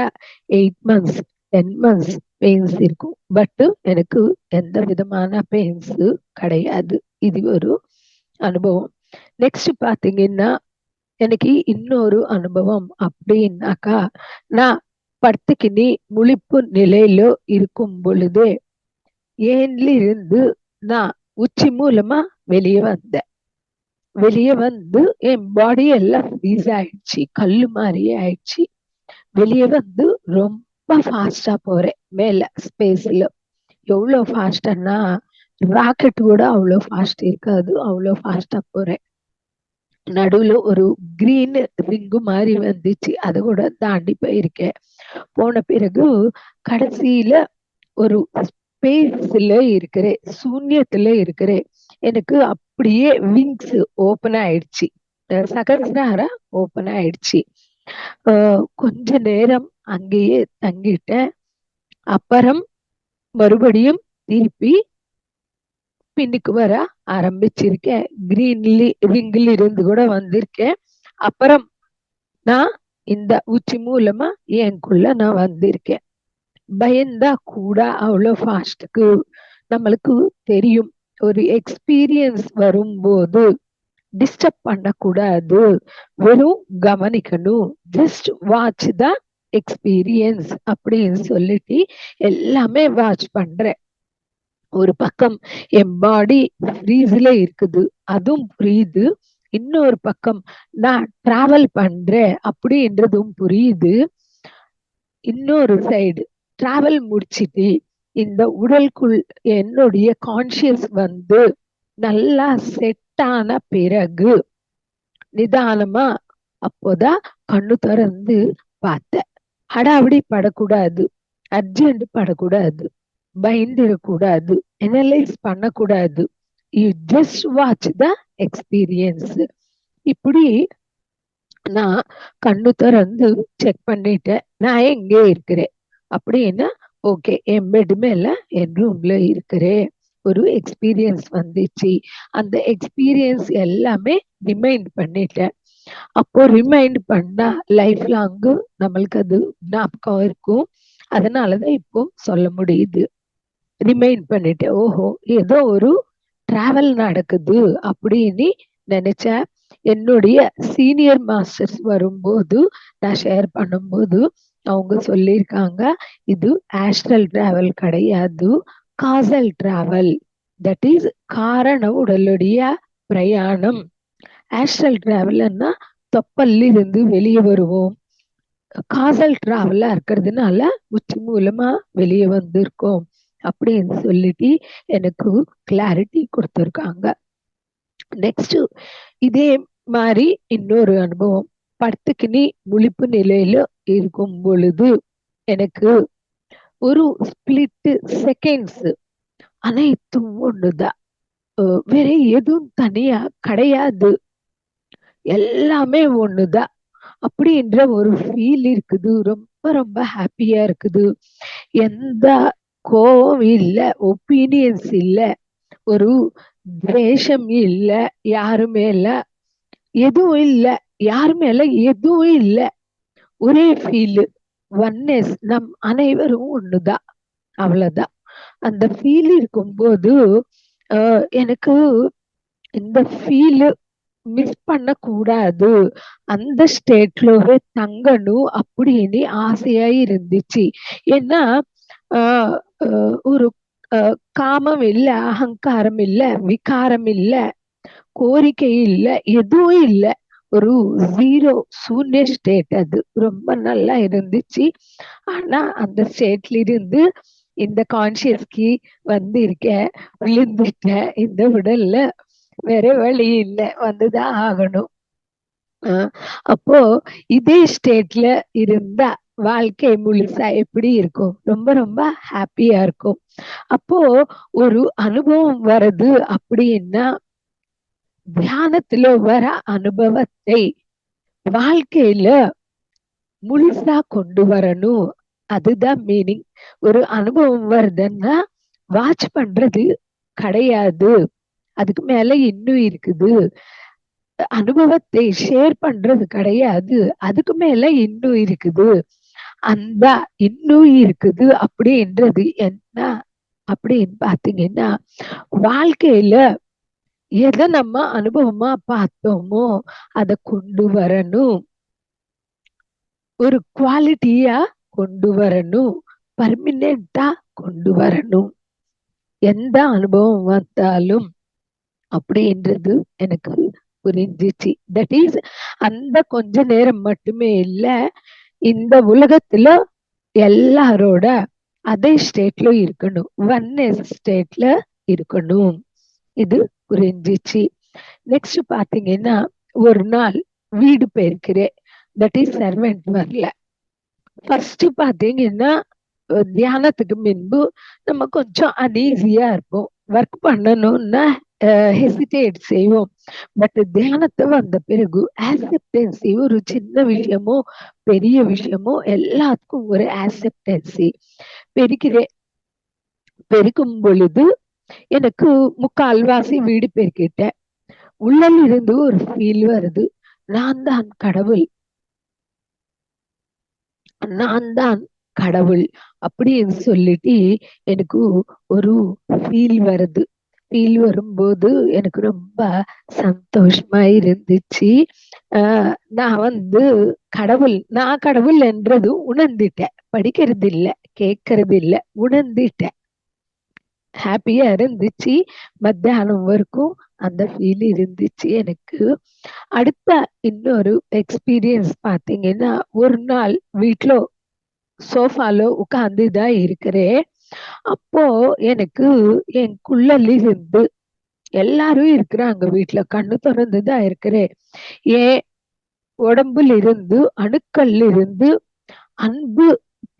8 months 10 months பெயின்ஸ் இருக்கும். பட் எனக்கு எந்த விதமான பெயின்ஸ் கிடையாது. இது ஒரு அனுபவம். நெக்ஸ்ட் பாத்தீங்கன்னா, எனக்கு இன்னொரு அனுபவம் அப்படின்னாக்கா, நான் படுத்துக்கினி முழிப்பு நிலையில இருக்கும் பொழுதே ஏன்ல இருந்து நான் உச்சி மூலமா வெளியே வந்தேன். வெளியே என் பாடி எல்லாம் ஃப்ரீஸ் ஆயிடுச்சு, கல்லு மாதிரியே ஆயிடுச்சு. வெளியே ரொம்ப ஃபாஸ்டா போறேன் மேல ஸ்பேஸ்ல. எவ்வளவு ஃபாஸ்டா, ராக்கெட் கூட அவ்வளவு ஃபாஸ்ட் இருக்காது, அவ்வளவு ஃபாஸ்டா போறேன். நடுவுல ஒரு கிரீன் ரிங்கு மாதிரி வந்துச்சு, அதை கூட தாண்டி போயிருக்கேன். போன பிறகு கடைசியில ஒரு ஸ்பேஸ்ல இருக்கிறேன், சூன்யத்துல இருக்கிறேன். எனக்கு அப்படியே விங்ஸ் ஓபன் ஆயிடுச்சு, சகசிரார ஓபன் ஆயிடுச்சு. கொஞ்ச நேரம் அங்கேயே தங்கிட்டேன். அப்புறம் மறுபடியும் திருப்பி பின்னுக்கு வர ஆரம்பிச்சிருக்கேன். கிரீன்லி ரிங்கில் இருந்து கூட வந்திருக்கேன். அப்புறம் நான் இந்த உச்சி மூலமா எனக்குள்ள நான் வந்திருக்கேன். பயந்தா கூட அவ்வளோ ஃபாஸ்ட்டுக்கு நம்மளுக்கு தெரியும். ஒரு எக்ஸ்பீரியன்ஸ் வரும்போது டிஸ்டர்ப் பண்ணக்கூடாது, வெறும் கவனிக்கணும், ஜஸ்ட் வாட்ச் த எக்ஸ்பீரியன்ஸ் அப்படின்னு சொல்லிட்டு எல்லாமே வாட்ச் பண்றேன். ஒரு பக்கம் என் பாடி ஃப்ரீஸ்ல இருக்குது, அதுவும் புரியுது. இன்னொரு பக்கம் நான் டிராவல் பண்றேன் அப்படின்றதும் புரியுது. இன்னொரு சைடு டிராவல் முடிச்சிட்டு இந்த உடலுக்குள் என்னுடைய கான்சியஸ் நல்லா செட் ஆன பிறகு நிதானமா அப்போதான் கண்ணு திறந்து பார்த்தேன். ஹடாவிடி படக்கூடாது, அர்ஜென்ட் படக்கூடாது, பயந்துடக்கூடாது, அனலைஸ் பண்ணக்கூடாது. You just watch the experience. இப்படி நான் கண்ணு திறந்து செக் பண்ணிட்டேன், நான் எங்கே இருக்கிறேன் அப்படின்னா ஓகே, என் பெட் மேல என் ரூம்ல இருக்கிறேன். ஒரு எக்ஸ்பீரியன்ஸ் வந்துச்சு. அந்த எக்ஸ்பீரியன்ஸ் எல்லாமே ரிமைண்ட் பண்ணிட்டேன். அப்போ ரிமைண்ட் பண்ணா லைஃப் லாங் நம்மளுக்கு அது ஞாபகம் இருக்கும். அதனாலதான் இப்போ சொல்ல முடியுது. ரிமைண்ட் பண்ணிட்டேன், ஓஹோ ஏதோ ஒரு டிராவல் நடக்குது அப்படின்னு நினைச்சேன். என்னுடைய சீனியர் மாஸ்டர்ஸ் வரும்போது நான் ஷேர் பண்ணும்போது அவங்க சொல்லியிருக்காங்க, இது ஆஸ்ட்ரல் டிராவல் கிடையாது, காசல் டிராவல். தட் இஸ் காரண உடலுடைய பிரயாணம். ஆஸ்ட்ரல் டிராவல்னா தொப்பல்ல இருந்து வெளியே வருவோம். காசல் டிராவலா இருக்கிறதுனால உச்சி மூலமா வெளியே வந்திருக்கோம் அப்படின்னு சொல்லிட்டு எனக்கு கிளாரிட்டி கொடுத்துருக்காங்க. நெக்ஸ்ட் இதே மாதிரி இன்னொரு அனுபவம். படுத்துக்கினி முழிப்பு நிலையில இருக்கும் பொழுது எனக்கு ஒரு ஸ்பிளிட் செகண்ட்ஸ் அனைத்தும் ஒண்ணுதான், வேற எதுவும் தனியா கிடையாது, எல்லாமே ஒண்ணுதான் அப்படின்ற ஒரு ஃபீல் இருக்குது. ரொம்ப ரொம்ப ஹாப்பியா இருக்குது. எந்த கோவம் இல்ல, ஒப்பீனியன்ஸ் இல்ல, ஒரு துவேஷம் இல்ல, யாருமே இல்ல, எதுவும் இல்ல, யாரு மேல எதுவும் இல்ல. ஒரே ஃபீல், ஒன்னஸ், நம் அனைவரும் ஒண்ணுதான், அவ்வளவுதான். அந்த ஃபீல் இருக்கும்போது எனக்கு இந்த ஃபீல் மிஸ் பண்ண கூடாது, அந்த ஸ்டேட்லவே தங்கணும் அப்படின்னு ஆசையா இருந்துச்சு. ஏன்னா ஒரு காமம் இல்ல, அகங்காரம் இல்ல, விகாரம் இல்ல, கோரிக்கை இல்ல, எதுவும் இல்ல, ஒரு ஜீரோ சூன்ய ஸ்டேட். அது ரொம்ப நல்லா இருந்துச்சு. ஆனா அந்த ஸ்டேட்ல இருந்து இந்த கான்சியஸ்க்கு வந்து இருக்க, விழுந்துட்ட இந்த உடல்ல, வேற வழி இல்லை, வந்துதான் ஆகணும். அப்போ இதே ஸ்டேட்ல இருந்தா வாழ்க்கை முழுசா எப்படி இருக்கும்? ரொம்ப ரொம்ப ஹாப்பியா இருக்கும். அப்போ ஒரு அனுபவம் வருது அப்படின்னா தியானத்துல வர அனுபவத்தை வாழ்க்கையில முழுசா கொண்டு வரணும். அதுதான் மீனிங். ஒரு அனுபவம் வருதுன்னா வாட்ச் பண்றது கிடையாது, அதுக்கு மேல இன்னும் இருக்குது. அனுபவத்தை ஷேர் பண்றது கிடையாது, அதுக்கு மேல இன்னும் இருக்குது. அந்த இன்னும் இருக்குது அப்படின்றது என்ன அப்படின்னு பாத்தீங்கன்னா, வாழ்க்கையில எதை நம்ம அனுபவமா பார்த்தோமோ அதை கொண்டு வரணும், ஒரு குவாலிட்டியா கொண்டு வரணும், பர்மனெண்டா கொண்டு வரணும். எந்த அனுபவம் வந்தாலும் அப்படின்றது எனக்கு புரிஞ்சிச்சு. தட் இஸ் அந்த கொஞ்ச நேரம் மட்டுமே இல்ல, இந்த உலகத்துல எல்லாரோட அதே ஸ்டேட்ல இருக்கணும், ஒன்னஸ் ஸ்டேட்ல இருக்கணும். இது புரிஞ்சிச்சு. நெக்ஸ்ட் பாத்தீங்கன்னா, ஒரு நாள் வீடு போயிருக்கிறேன். தட் இஸ் சர்வெண்ட் வரல. ஃபர்ஸ்ட் பாத்தீங்கன்னா தியானத்துக்கு முன்பு நம்ம கொஞ்சம் அன்ஈஸியா இருப்போம், ஒர்க் பண்ணணும்னா ஹெசிடேட் செய்வோம். பட் தியானத்தை வந்த பிறகு ஆக்செப்டன்சி, ஒரு சின்ன விஷயமோ பெரிய விஷயமோ எல்லாத்துக்கும் ஒரு ஆக்செப்டன்சி பெருக்கிறேன். பெருக்கும் பொழுது எனக்கு முக்கால்வாசி வீடு பெருக்கிட்டேன். உள்ளல் இருந்து ஒரு ஃபீல் வருது, நான் தான் கடவுள், நான் தான் கடவுள் அப்படின்னு சொல்லிட்டு எனக்கு ஒரு ஃபீல் வருது. ஃபீல் வரும்போது எனக்கு ரொம்ப சந்தோஷமா இருந்துச்சு. நான் வந்து கடவுள், நான் கடவுள் என்றது உணர்ந்துட்டேன். படிக்கிறது இல்லை, கேட்கறது இல்லை, உணர்ந்துட்டேன். ஹாப்பியா இருந்துச்சு. மத்தியானம் வரைக்கும் அந்த ஃபீல் இருந்துச்சு எனக்கு. அடுத்த இன்னொரு எக்ஸ்பீரியன்ஸ் பாத்தீங்கன்னா, ஒரு நாள் வீட்டுல சோஃபால உட்கார்ந்துதான் இருக்கிறேன். அப்போ எனக்கு என் குள்ளல் இருந்து, எல்லாரும் இருக்கிறாங்க வீட்டுல, கண்ணு திறந்துதான் இருக்கிறேன், என் உடம்புல இருந்து, அணுக்கள் இருந்து அன்பு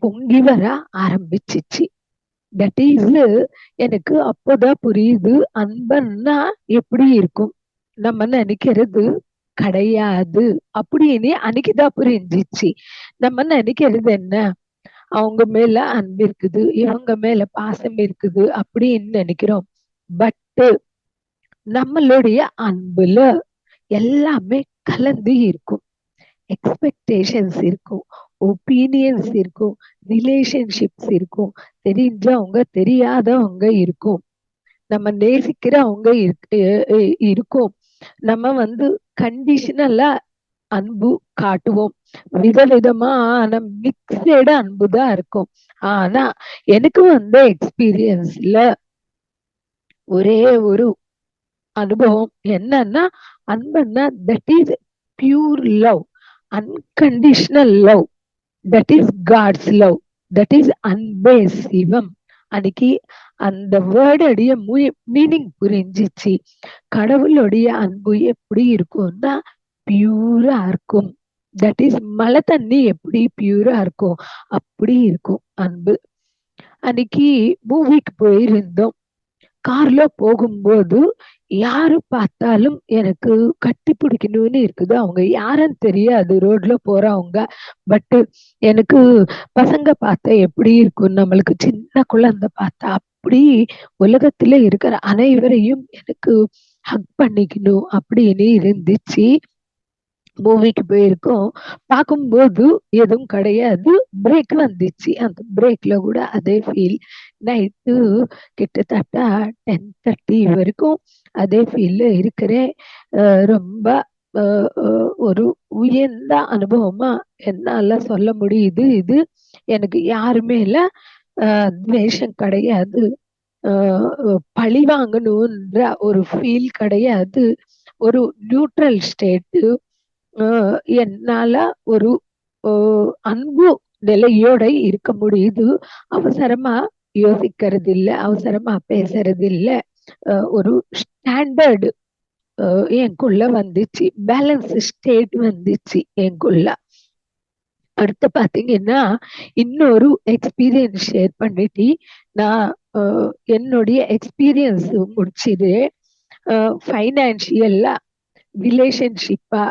பொங்கி வர ஆரம்பிச்சிச்சு. தட் இஸ் எனக்கு அப்போதான் புரியுது அன்பன்னா எப்படி இருக்கும். நம்ம நினைக்கிறது கிடையாது அப்படின்னு அன்னைக்குதான் புரிஞ்சிச்சு. நம்ம நினைக்கிறது என்ன, அவங்க மேல அன்பு இருக்குது, இவங்க மேல பாசம் இருக்குது அப்படின்னு நினைக்கிறோம். பட் நம்மளுடைய அன்புல எல்லாமே கலந்து இருக்கும். எக்ஸ்பெக்டேஷன்ஸ் இருக்கும், ஒப்பீனியன்ஸ் இருக்கும், ரிலேஷன்ஷிப்ஸ் இருக்கும், தெரிஞ்சவங்க தெரியாதவங்க இருக்கும், நம்ம நேசிக்கிறவங்க இருக்கும், நம்ம கண்டிஷனலா அன்பு காட்டுவோம், விதவிதமான மிக்சடு அன்பு தான் இருக்கும். ஆனா எனக்கு எக்ஸ்பீரியன்ஸ்ல ஒரே ஒரு அனுபவம் என்னன்னா, அன்புன்னா that is pure love, unconditional love, that is God's love, that is அன்பே சிவம். அன்னைக்கு அந்த வேர்டுடைய மீனிங் புரிஞ்சிச்சு. கடவுளுடைய அன்பு எப்படி இருக்கும்னா பியூரா இருக்கும். தட் இஸ் மழை தண்ணி எப்படி பியூரா இருக்கும் அப்படி இருக்கும் அன்பு. அன்னைக்கு மூவிக்கு போயிருந்தோம். கார்ல போகும்போது யாரு பார்த்தாலும் எனக்கு கட்டி பிடிக்கணும்னு இருக்குது. அவங்க யாருன்னு தெரியாது, ரோட்ல போறவங்க. பட் எனக்கு பசங்க பார்த்தா எப்படி இருக்கும், நம்மளுக்கு சின்ன குழந்தை பார்த்தா அப்படி உலகத்துல இருக்கிற அனைவரையும் எனக்கு ஹக் பண்ணிக்கணும் அப்படின்னு இருந்துச்சு. மூவிக்கு போயிருக்கோம். பார்க்கும்போது எதுவும் கிடையாது, பிரேக் வந்துச்சு. அந்த பிரேக்ல கூட அதே ஃபீல். நைட்டு கிட்டத்தட்ட 10:30 வரைக்கும் அதே ஃபீல்ல இருக்கிறேன். ரொம்ப ஒரு உயர்ந்த அனுபவமா என்னால சொல்ல முடியுது. இது எனக்கு யாருமே இல்ல, துவேஷம் கிடையாது, பழி வாங்கணும்ன்ற ஒரு ஃபீல் கிடையாது, ஒரு நியூட்ரல் ஸ்டேட்டு. என்னால ஒரு அன்பு நிலையோட இருக்க முடியுது. அவசரமா யோசிக்கிறது இல்ல, அவசரமா பேசுறது இல்ல. ஒரு ஸ்டாண்டர்டு எனக்குள்ள வந்துச்சு, பேலன்ஸ் ஸ்டேட் வந்துச்சு எனக்குள்ள. அடுத்து பாத்தீங்கன்னா இன்னொரு எக்ஸ்பீரியன்ஸ் ஷேர் பண்ணிட்டு நான் என்னுடைய எக்ஸ்பீரியன்ஸ் முடிச்சுது. ஃபைனான்சியல்லா, ரிலேஷன்ஷிப்பா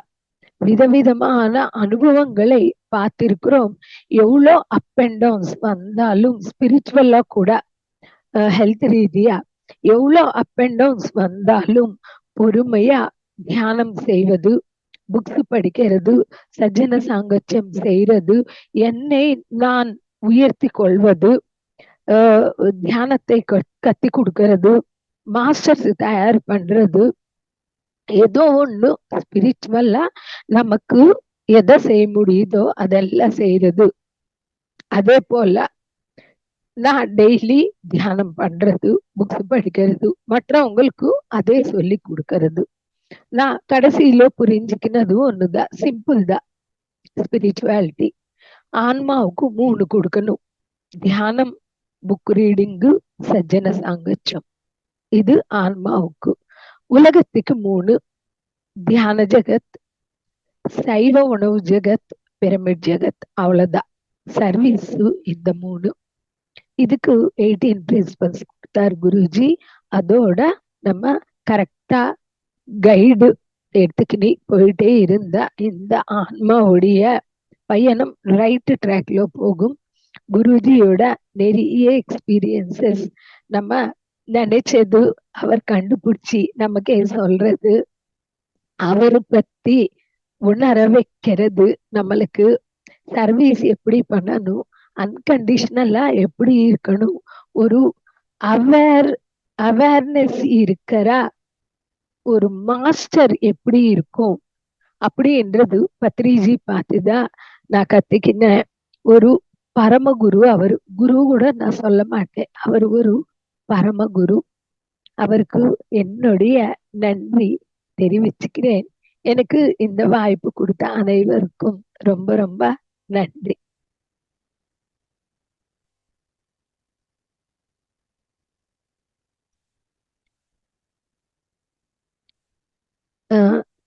விதவிதமான அனுபவங்களை பார்த்திருக்கிறோம். எவ்வளோ அப் அண்ட் டவுன்ஸ் வந்தாலும், ஸ்பிரிச்சுவலா கூட, ஹெல்த் ரீதியா எவ்வளோ அப் அண்ட் டவுன்ஸ் வந்தாலும் பொறுமையா தியானம் செய்வது, புக்ஸ் படிக்கிறது, சஜ்ஜன சாங்கத்தியம் செய்யறது, என்னை நான் உயர்த்தி கொள்வது, தியானத்தை கத்தி கொடுக்கறது, மாஸ்டர்ஸ் தயார் பண்றது, ஏதோ ஒண்ணு ஸ்பிரிச்சுவலா நமக்கு எதை செய்ய முடியுதோ அதெல்லாம் செய்யறது. அதே போல நான் டெய்லி தியானம் பண்றது, புக்ஸ் படிக்கிறது, மற்றவங்களுக்கு அதே சொல்லி கொடுக்கறது. நான் கடைசியில புரிஞ்சுக்கினது ஒண்ணுதான், சிம்பிள் தான். ஸ்பிரிச்சுவாலிட்டி ஆன்மாவுக்கு 3 கொடுக்கணும்: தியானம், புக் ரீடிங்கு, சஜ்ஜன சாங்கச்சம். இது ஆன்மாவுக்கு. உலகத்துக்கு 3: தியான ஜெகத், சைவ உணவு ஜெகத், பிரமிட் ஜெகத். அவ்வளவுதான் சர்வீஸ். இந்த 3 இதுக்கு 18 பிரின்சிபல்ஸ் கொடுத்தார் குருஜி. அதோட நம்ம கரெக்டா கைடு எடுத்துக்கினி போயிட்டே இருந்தா இந்த ஆன்மாவுடைய பயணம் ரைட் ட்ராக்ல போகும். குருஜியோட நிறைய எக்ஸ்பீரியன்சஸ், நம்ம நினைச்சது அவர் கண்டுபிடிச்சி நமக்கே சொல்றது, அவரை பத்தி உணர வைக்கிறது, நம்மளுக்கு சர்வீஸ் எப்படி பண்ணணும், அன்கண்டிஷனலா எப்படி இருக்கணும், ஒரு அவேர்னஸ் இருக்கிற ஒரு மாஸ்டர் எப்படி இருக்கும் அப்படின்றது பத்ரிஜி பார்த்துதான் நான் கத்துக்கினேன். ஒரு பரமகுரு, அவர் குரு கூட நான் சொல்ல மாட்டேன், அவர் ஒரு பரமகுரு. அவருக்கு என்னுடைய நன்றி தெரிவிச்சுக்கிறேன். எனக்கு இந்த வாய்ப்பு கொடுத்த அனைவருக்கும் ரொம்ப ரொம்ப நன்றி.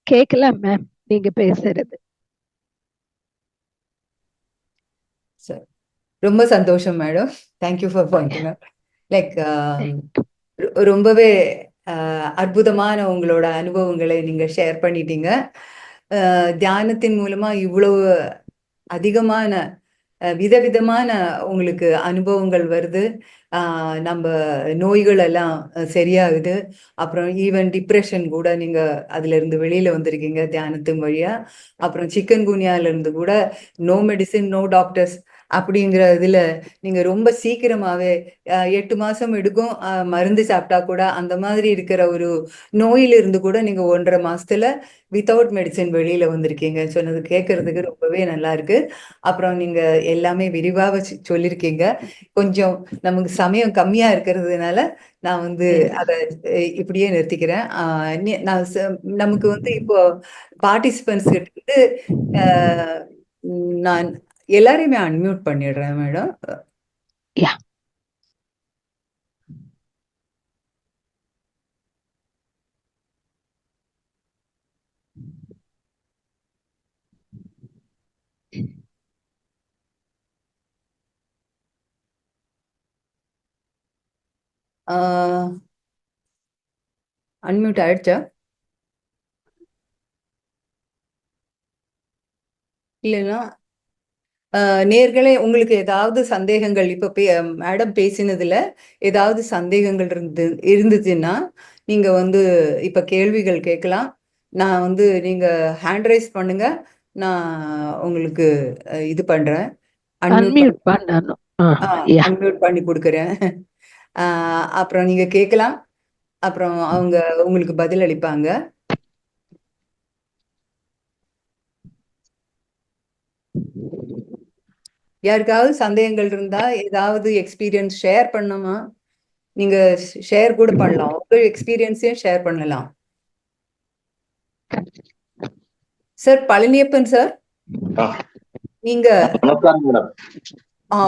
கேட்கலாம் மேம் நீங்க பேசுறது. சரி. ரொம்ப சந்தோஷம் madam. Thank you for Poynting out. Like ரொம்பவே அற்புதமான உங்களோட அனுபவங்களை நீங்க ஷேர் பண்ணிட்டீங்க. தியானத்தின் மூலமா இவ்வளவு அதிகமான விதவிதமான உங்களுக்கு அனுபவங்கள் வருது. நம்ம நோய்கள் எல்லாம் சரியாகுது. அப்புறம் ஈவன் டிப்ரெஷன் கூட நீங்க அதுல இருந்து வெளியில வந்திருக்கீங்க தியானத்தின் வழியா. அப்புறம் சிக்கன் குனியால இருந்து கூட நோ மெடிசின் நோ டாக்டர்ஸ் அப்படிங்கிற இதுல நீங்க ரொம்ப சீக்கிரமாவே 8 மாசம் எடுக்கும் மருந்து சாப்பிட்டா கூட அந்த மாதிரி இருக்கிற ஒரு நோயிலிருந்து கூட நீங்க 1.5 மாசத்துல வித்தவுட் மெடிசின் வெளியில வந்திருக்கீங்க சொன்னது கேட்கறதுக்கு ரொம்பவே நல்லா இருக்கு. அப்புறம் நீங்க எல்லாமே விரிவாக சொல்லியிருக்கீங்க. கொஞ்சம் நமக்கு சமயம் கம்மியா இருக்கிறதுனால நான் வந்து அதை இப்படியே நிறுத்திக்கிறேன். நமக்கு வந்து இப்போ பார்ட்டிசிபென்ட்ஸ் கிட்ட இருந்து நான் எல்லாரையுமே அன்மியூட் பண்ணிடுறேன் மேடம். யா அன்மியூட் ஆயிடுச்சா? இல்லைன்னா நேர்களே உங்களுக்கு ஏதாவது சந்தேகங்கள் இப்ப மேடம் பேசினதுல ஏதாவது சந்தேகங்கள் இருந்துச்சுன்னா நீங்க வந்து இப்ப கேள்விகள் கேட்கலாம். நான் வந்து நீங்க ஹேண்ட் ரைஸ் பண்ணுங்க, நான் உங்களுக்கு இது பண்றேன், அன்மியூட் பண்ணணும். யா அன்மியூட் பண்ணி கொடுக்குறேன். அப்புறம் நீங்க கேட்கலாம், அப்புறம் அவங்க உங்களுக்கு பதில் அளிப்பாங்க. யாருக்காவது சந்தேகங்கள் இருந்தா ஏதாவது எக்ஸ்பீரியன்ஸ் ஷேர் பண்ணணுமா நீங்க ஷேர் கூட பண்ணலாம். உங்க எக்ஸ்பீரியன்ஸையும் ஷேர் பண்ணலாம். சார் பழனியப்பன் சார், நீங்க நமஸ்காரம் மேடம்.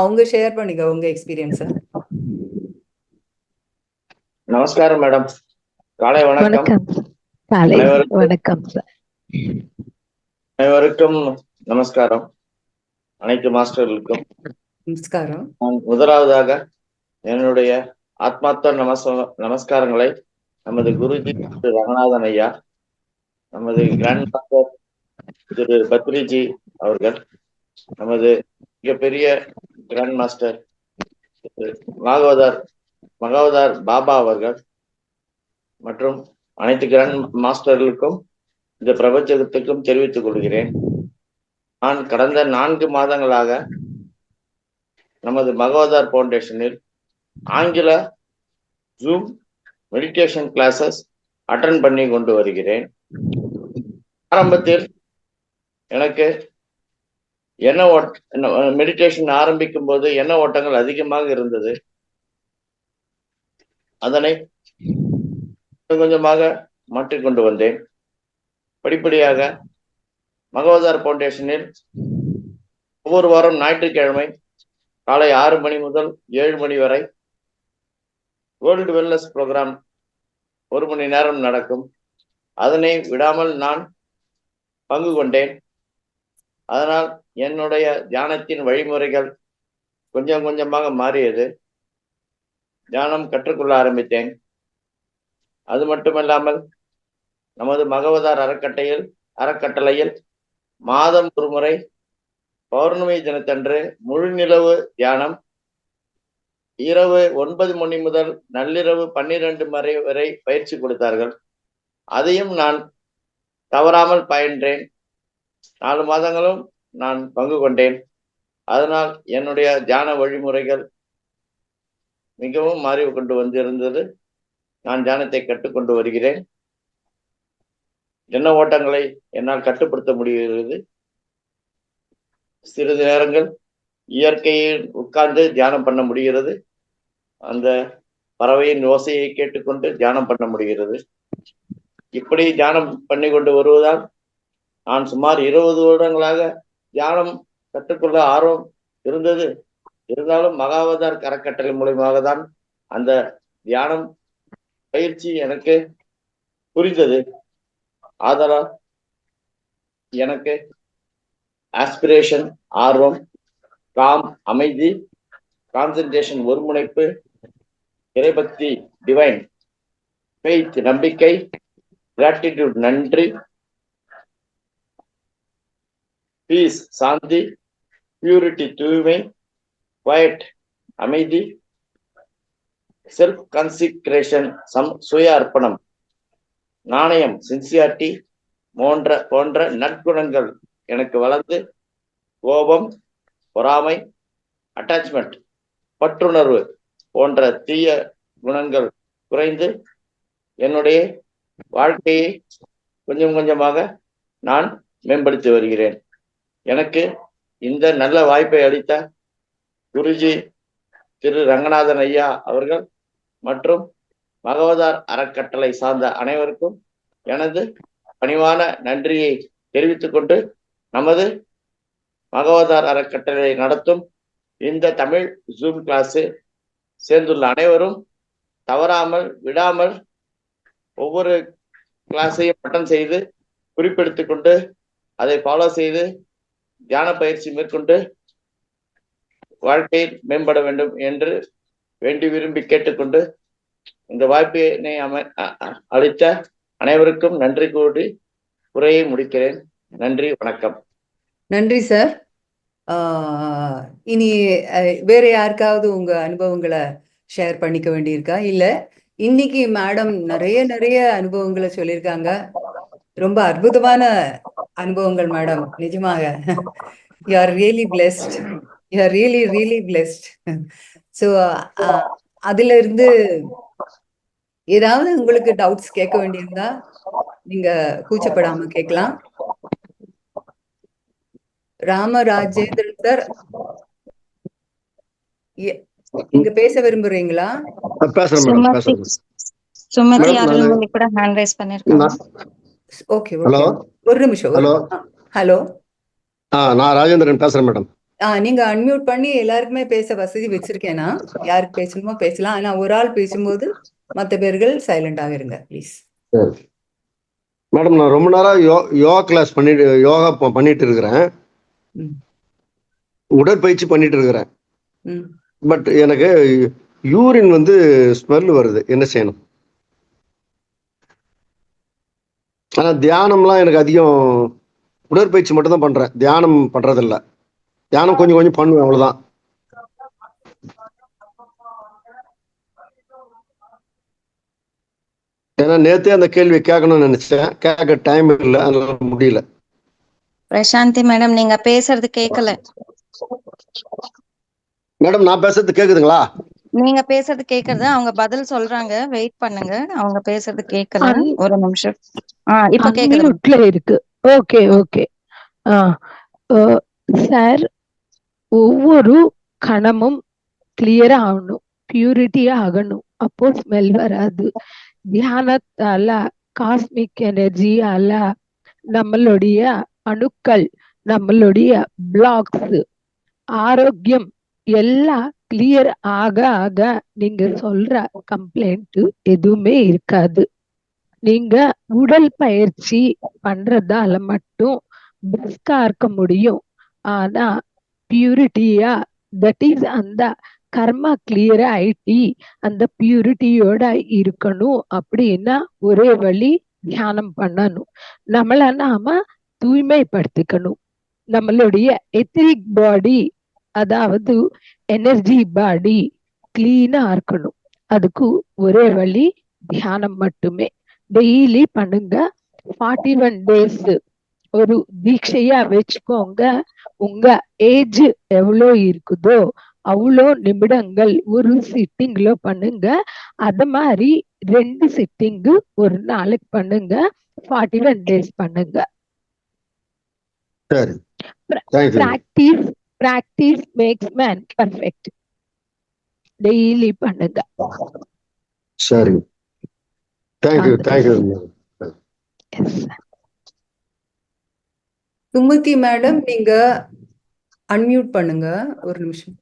உங்க ஷேர் பண்ணிக்க உங்க எக்ஸ்பீரியன்ஸ். நமஸ்காரம் மேடம். காலை வணக்கம். காலை வணக்கம் சார். அனைவருக்கும் நமஸ்காரம். அனைத்து மாஸ்டர்களுக்கும் நமஸ்காரம். நான் முதலாவதாக என்னுடைய ஆத்மார்த்த நமஸ்காரங்களை நமது குருஜி திரு ரங்கநாதன் ஐயா, நமது கிராண்ட் மாஸ்டர் திரு பத்ரிஜி அவர்கள், நமது மிகப்பெரிய கிராண்ட் மாஸ்டர் மகாவதார் பாபா அவர்கள் மற்றும் அனைத்து கிராண்ட் மாஸ்டர்களுக்கும் இந்த பிரபஞ்சத்துக்கும் தெரிவித்துக் கொள்கிறேன். நான் கடந்த 4 மாதங்களாக நமது மகாவதார் ஃபவுண்டேஷனில் ஆங்கில ஜூம் மெடிடேஷன் கிளாஸஸ் அட்டன் பண்ணி கொண்டு வருகிறேன். ஆரம்பத்தில் எனக்கு மெடிடேஷன் ஆரம்பிக்கும் போது எண்ண ஓட்டங்கள் அதிகமாக இருந்தது. அதனை கொஞ்சமாக மாற்றிக்கொண்டு வந்தேன். படிப்படியாக மகாவதார் ஃபவுண்டேஷனில் ஒவ்வொரு வாரம் ஞாயிற்றுக்கிழமை காலை 6 மணி முதல் 7 மணி வரை வேர்ல்டு வெல்னஸ் ப்ரோக்ராம் 1 மணி நேரம் நடக்கும். அதனை விடாமல் நான் பங்கு கொண்டேன். அதனால் என்னுடைய தியானத்தின் வழிமுறைகள் கொஞ்சம் கொஞ்சமாக மாறியது. தியானம் கற்றுக்கொள்ள ஆரம்பித்தேன். அது மட்டுமல்லாமல் நமது மகாவதார் அறக்கட்டளையில் மாதம் ஒரு முறை பௌர்ணமி தினத்தன்று முழு நிலவு தியானம் இரவு 9 மணி முதல் நள்ளிரவு 12 மணி வரை பயிற்சி கொடுத்தார்கள். அதையும் நான் தவறாமல் பயின்றேன். 4 மாதங்களும் நான் பங்கு கொண்டேன். அதனால் என்னுடைய தியான வழிமுறைகள் மிகவும் மாறி கொண்டு வந்திருந்தது. நான் தியானத்தை கற்றுக்கொண்டு வருகிறேன். எண்ண ஓட்டங்களை என்னால் கட்டுப்படுத்த முடிகிறது. சிறிது நேரங்கள் இயற்கையில் உட்கார்ந்து தியானம் பண்ண முடிகிறது. அந்த பறவையின் ஓசையை கேட்டுக்கொண்டு தியானம் பண்ண முடிகிறது. இப்படி தியானம் பண்ணி கொண்டு வருவதால் நான் சுமார் 20 வருடங்களாக தியானம் கற்றுக்கொள்ள ஆர்வம் இருந்தது. இருந்தாலும் மகாவதார் அறக்கட்டளை மூலமாக தான் அந்த தியானம் பயிற்சி எனக்கு புரிந்தது. எனக்கு ஆஸ்பிரேஷன், ஆர்வம் காம் அமைதி, கான்சன்ட்ரேஷன் ஒருமுனைப்பு, இறைபக்தி டிவைன், ஃபெய்த் நம்பிக்கை, கிராட்டிடியூட் நன்றி, பீஸ் சாந்தி, பியூரிட்டி தூய்மை, குவைட் அமைதி, செல்ஃப் கன்சிக்ரேஷன் சுய அர்ப்பணம், நாணயம் சின்சியாரிட்டி போன்ற நற்குணங்கள் எனக்கு வளர்ந்து கோபம், பொறாமை, அட்டாச்மெண்ட் பற்றுணர்வு போன்ற தீய குணங்கள் குறைந்து என்னுடைய வாழ்க்கையை கொஞ்சம் கொஞ்சமாக நான் மேம்படுத்தி வருகிறேன். எனக்கு இந்த நல்ல வாய்ப்பை அளித்த குருஜி திரு ரங்கநாதன் ஐயா அவர்கள் மற்றும் பகவதார் அறக்கட்டளை சார்ந்த அனைவருக்கும் எனது பணிவான நன்றியை தெரிவித்துக் கொண்டு, நமது பகவதார் அறக்கட்டளை நடத்தும் இந்த தமிழ் ஜூம் கிளாஸ் சேர்ந்துள்ள அனைவரும் தவறாமல் விடாமல் ஒவ்வொரு கிளாஸையும் அட்டன் செய்து குறிப்பெடுத்துக் கொண்டு அதை ஃபாலோ செய்து தியான பயிற்சி மேற்கொண்டு வாழ்க்கையில் மேம்பட வேண்டும் என்று வேண்டி விரும்பி கேட்டுக்கொண்டு இந்த வாய்ப்பினை அளித்த அனைவருக்கும் நன்றி கூறி உரையை முடிக்கிறேன். நன்றி, வணக்கம். நன்றி சார். இனி வேற யாருக்காவது உங்க அனுபவங்களை ஷேர் பண்ணிக்க வேண்டியிருக்கா? இல்ல இன்னைக்கு மேடம் நிறைய அனுபவங்களை சொல்லியிருக்காங்க. ரொம்ப அற்புதமான அனுபவங்கள் மேடம். நிஜமாக you are really blessed. You are really blessed. So அதுல இருந்து ஏதாவது உங்களுக்கு டவுட்ஸ் கேட்க வேண்டியிருந்தா நீங்க கூச்சப்படாம கேட்கலாம். ராமராஜேந்திரன் சார், நீங்க பேச விரும்புறீங்களா? சுமதி அருள்மொழி கூட ஹேண்ட் ரைஸ் பண்ணிருக்காங்க. ஓகே, ஒரு நிமிஷம். ஹலோ, நான் ராஜேந்திரன் பேசுறேன் மேடம். நீங்க அன்மியூட் பண்ணி எல்லாருக்குமே பேச வசதி வச்சிருக்கேனா? யாருக்கு பேசணுமோ பேசலாம். ஆனா ஒரு ஆள் பேசும்போது மற்ற பேர்கள் சைலண்டாக இருங்க ப்ளீஸ். மேடம், நான் ரொம்ப நேரம் யோகா கிளாஸ் யோகா பண்ணிட்டு இருக்கிறேன், உடற்பயிற்சி பண்ணிட்டு இருக்கிறேன். பட் எனக்கு யூரின் ஸ்மெல் வருது. என்ன செய்யணும்? ஆனா தியானம்லாம் எனக்கு அதிகம், உடற்பயிற்சி மட்டும் தான் பண்றேன், தியானம் பண்றதில்ல. தியானம் கொஞ்சம் பண்ணுவேன், அவ்வளவுதான். ஏன்னா நேத்தே அந்த கேள்வி கேட்கணும்னு நினைச்சேன், கேட்க டைம் இல்லை, அதனால முடியல. பிரசாந்தி மேடம், நீங்க பேசுறது கேட்கல. மேடம், நான் பேசுறது கேக்குதுங்களா? நீங்க பேசுறது கேக்குறது, அவங்க பதில் சொல்றாங்க, வெயிட் பண்ணுங்க. அவங்க பேசுறது கேட்கல, ஒரு நிமிஷம். இப்ப கேக்குது இருக்கு. Okay okay. சார், ஒவ்வொரு கணமும் கிளியரா ஆகணும், பியூரிட்டியா ஆகணும், அப்போ ஸ்மெல் வராது. தியானத்தால, காஸ்மிக் எனர்ஜியால நம்மளுடைய அணுக்கள், நம்மளுடைய பிளாக்ஸ், ஆரோக்கியம் எல்லாம் கிளியர் ஆக ஆக நீங்க சொல்ற கம்ப்ளைண்ட் எதுவுமே இருக்காது. நீங்க உடல் பயிற்சி பண்றதால மட்டும் பிரிஸ்கா இருக்க முடியும். ஆனா பியூரிட்டியா, தட் இஸ் அந்த கர்மா கிளியர் ஆயிட்டி அந்த பியூரிட்டியோட இருக்கணும் அப்படின்னா ஒரே வழி தியானம் பண்ணணும். நம்மள நாம தூய்மைப்படுத்திக்கணும். நம்மளுடைய எத்திரிக் பாடி, அதாவது எனர்ஜி பாடி கிளீனா இருக்கணும். அதுக்கு ஒரே வழி தியானம் மட்டுமே. டெய்லி பண்ணுங்க. 41 days ஒரு தீட்சையா வச்சுக்கோங்க. உங்க ஏஜ் எவ்வளோ இருக்குதோ அவ்வளோ நிமிடங்கள் ஒரு சிட்டிங்ல பண்ணுங்க. அது மாதிரி 2 சிட்டிங்கு ஒரு நாளைக்கு பண்ணுங்க. 41 days பண்ணுங்க. Practice makes man perfect. Daily பண்ணுங்க. சரி, தேங்க்யூ. சுமதி மேடம், நீங்க அன்மியூட் பண்ணுங்க. ஒரு நிமிஷம்,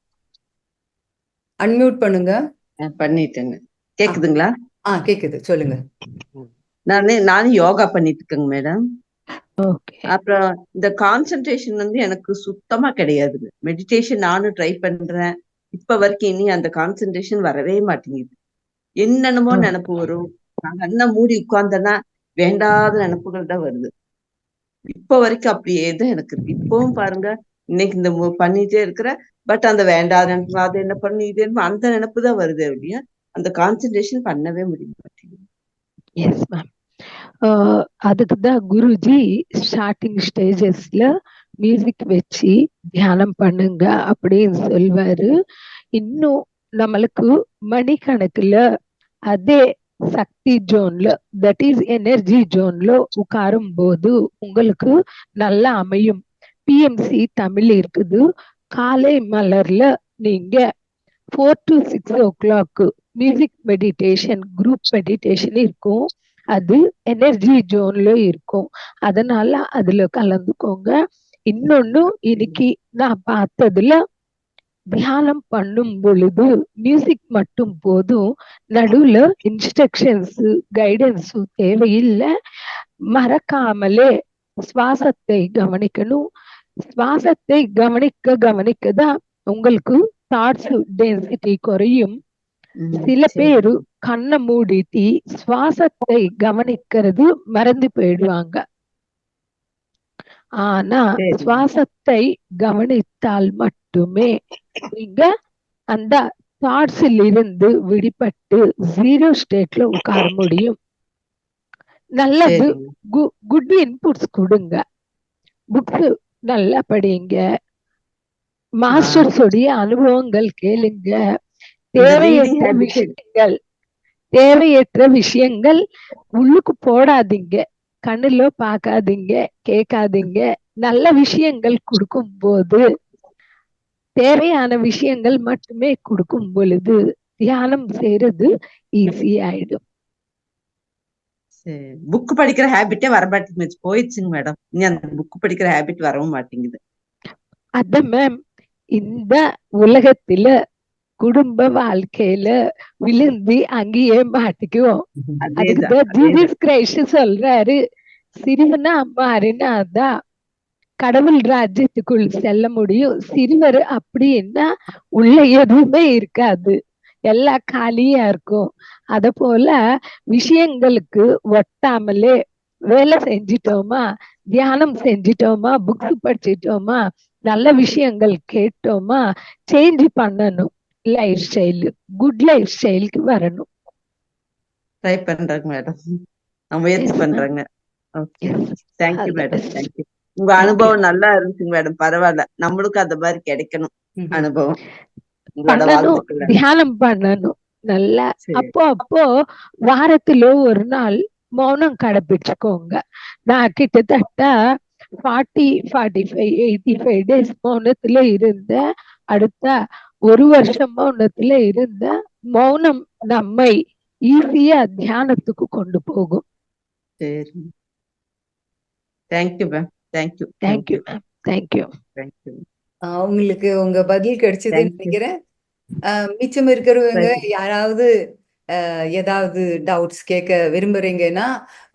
அன்மியூட் பண்ணுங்க. பண்ணிட்டேங்க. கேக்குதுங்களா? கேக்குது, சொல்லுங்க. நானும் யோகா பண்ணிட்டு இருக்கேங்க மேடம். ஓகே. அப்புறம் இந்த கான்சென்ட்ரேஷன் வந்து எனக்கு சுத்தமா கிடையாதுங்க. மெடிடேஷன் நானும் ட்ரை பண்றேன். இப்ப வரைக்கும் இனி அந்த கான்சென்ட்ரேஷன் வரவே மாட்டேங்குது. என்னென்னமோ நினைப்பு வரும். நான் கண்ணை மூடி உட்கார்ந்தேன்னா வேண்டாத நினைப்புகள் தான் வருது. இப்ப வரைக்கும் அப்படியே தான் எனக்கு இருக்கு. இப்பவும் பாருங்க, இன்னைக்கு இந்த பண்ணிட்டே இருக்கிற, பட் அந்த வேண்டாத நினைப்பு, அது என்ன பண்ணு, இது என்ன, அந்த நினைப்பு தான் வருது அப்படியா, அந்த கான்சென்ட்ரேஷன் பண்ணவே முடிய மாட்டேங்குது. Yes ma'am. அதுக்கு தான் குருஜி ஸ்டார்டிங் ஸ்டேஜஸ்ல மியூசிக் வச்சு தியானம் பண்ணுங்க அப்படின்னு சொல்வாரு. இன்னும் நம்மளுக்கு மணிக்கணக்குல அதே சக்தி ஜோன்ல, தட் இஸ் எனர்ஜி ஜோன்ல உட்காரும் போது உங்களுக்கு நல்லா அமையும். பிஎம்சி தமிழ் இருக்குது. காலை மலர்ல நீங்க 4 to 6 o'clock music meditation, group meditation இருக்கும். அது எனர்ஜி ஜோன்ல இருக்கும். அதனால அதுல கலந்துக்கோங்க. இன்னொன்னு, இன்னைக்கு நான் பார்த்ததுல தியானம் பண்ணும் பொழுது மியூசிக் மட்டும் போதும், நடுவுல இன்ஸ்ட்ரக்ஷன்ஸ் கைடன்ஸும் தேவையில்லை. மறக்காமலே சுவாசத்தை கவனிக்கணும். சுவாசத்தை கவனிக்க தான் உங்களுக்கு தாட்ஸ் டென்சிட்டி குறையும். சில பேரு கண்ணை மூடிட்டு சுவாசத்தை கவனிக்கிறது மறந்து போயிடுவாங்க. ஆனா சுவாசத்தை கவனித்தால் மட்டுமே நீங்க அந்த தாட்ஸில் இருந்து விடுபட்டு 0 ஸ்டேட்ல உட்கார முடியும். நல்லது. குட் இன்புட்ஸ் கொடுங்க. புக்ஸ் நல்லா படிங்க. மாஸ்டர்ஸுடைய அனுபவங்கள் கேளுங்க. தேவையற்ற விஷயங்கள் உள்ளுக்கு போடாதீங்க. கண்ணுல பாக்காதீங்க, கேட்காதீங்க. நல்ல விஷயங்கள் கொடுக்கும் போது, தேவையான விஷயங்கள் மட்டுமே கொடுக்கும் பொழுது தியானம் செய்யறது ஈஸி ஆயிடும். புக் படிக்கிற ஹேபிட்டே வர மாட்டேங்குது, போயிடுச்சுங்க மேடம். இனி அந்த புக் படிக்கிற ஹேபிட் வரவும் மாட்டேங்குது. அத மேம், இந்த உலகத்துல குடும்ப வாழ்க்கையில விழுந்து அங்கேயே மாட்டிக்குவோம். அதுக்குதான் ஜீசஸ் கிரைஸ்ட் சொல்றாரு, சிறுவனா மாறினாதான் கடவுள் ராஜ்யத்துக்குள் செல்ல முடியும். சிறுவர் அப்படின்னா உள்ள எதுவுமே இருக்காது, எல்லாம் காலியா இருக்கும். அத போல விஷயங்களுக்கு ஒட்டாமலே வேலை செஞ்சிட்டோமா, தியானம் செஞ்சிட்டோமா, புக்ஸ் படிச்சிட்டோமா, நல்ல விஷயங்கள் கேட்டோமா, சேஞ்ச் பண்ணணும். லைஃப் ஸ்டைல், குட் லைஃப் ஸ்டைலுக்கு வரணும். ட்ரை பண்றேங்க மேடம், நான் முயற்சி பண்றேங்க. Okay, thank you madam, thank you. உங்க அனுபவம் நல்லா இருந்துச்சுங்க மேடம், பரவாயில்ல. நம்மளுக்கு அந்த மாதிரி கிடைக்கணும் அனுபவம். தியானம் பண்ணணும் நல்லா. அப்போ வாரத்துல ஒரு நாள் மௌனம் கடைபிடிச்சுக்கோங்க. நான் கிட்டத்தட்ட 40, 45, 85 டேஸ் மௌனத்துல இருந்த, அடுத்த 1 வருஷம் மௌனத்துல இருந்த. மௌனம் நம்மை ஈஸியா தியானத்துக்கு கொண்டு போகும். சரி, thank you ma'am, thank you, thank you ma'am, thank you. உங்களுக்கு உங்க பதில் கிடைச்சதுன்னு நினைக்கிறேன். மிச்சம் இருக்கிறவங்க யாராவது ஏதாவது டவுட்ஸ் கேட்க விரும்புறீங்கன்னா,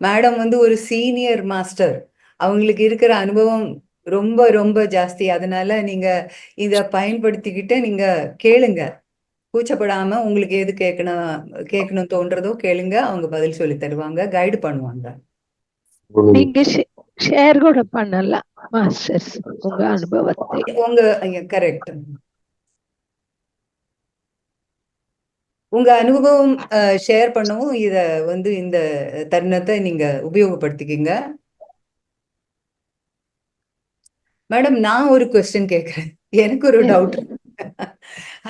மேடம் வந்து ஒரு சீனியர் மாஸ்டர், அவங்களுக்கு இருக்கிற அனுபவம் ரொம்ப ரொம்ப ஜாஸ்தி. அதனால நீங்க இத பயன்படுத்திக்கிட்டு நீங்க கேளுங்க, கூச்சப்படாம. உங்களுக்கு எது கேட்கணும் தோன்றதோ கேளுங்க, அவங்க பதில் சொல்லி தருவாங்க, கைடு பண்ணுவாங்க. நீங்க ஷேர் கூட பண்ணலாம் மாஸ்டர்ஸ் உங்க அனுபவத்தை. கரெக்ட், உங்க அனுபவம் ஷேர் பண்ணவும் இத வந்து இந்த தருணத்தை நீங்க உபயோகப்படுத்திக்கிங்க. மேடம், நான் ஒரு கொஸ்டின் கேட்கிறேன். எனக்கு ஒரு டவுட்.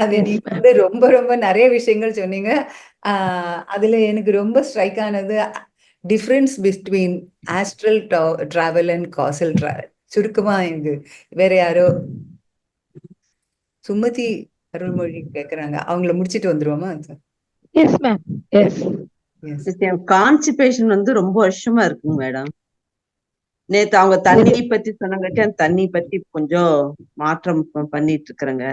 அது நீங்க வந்து ரொம்ப ரொம்ப நிறைய விஷயங்கள் சொன்னீங்க. அதுல எனக்கு ரொம்ப ஸ்ட்ரைக் ஆனது difference between astral travel and causal travel. சுருக்கமா எனக்கு வேற யாரோ சுமதி அருள்மொழி கேக்குறாங்க, அவங்கள முடிச்சிட்டு வந்துருவோமா? Yes ma'am, yes. கான்ஸ்டிபேஷன் வந்து ரொம்ப வருஷமா இருக்குங்க மேடம். நேத்து அவங்க தண்ணி பத்தி சொன்னாங்கட்டி அந்த தண்ணி பத்தி கொஞ்சம் மாற்றம் பண்ணிட்டு இருக்கிறேங்க.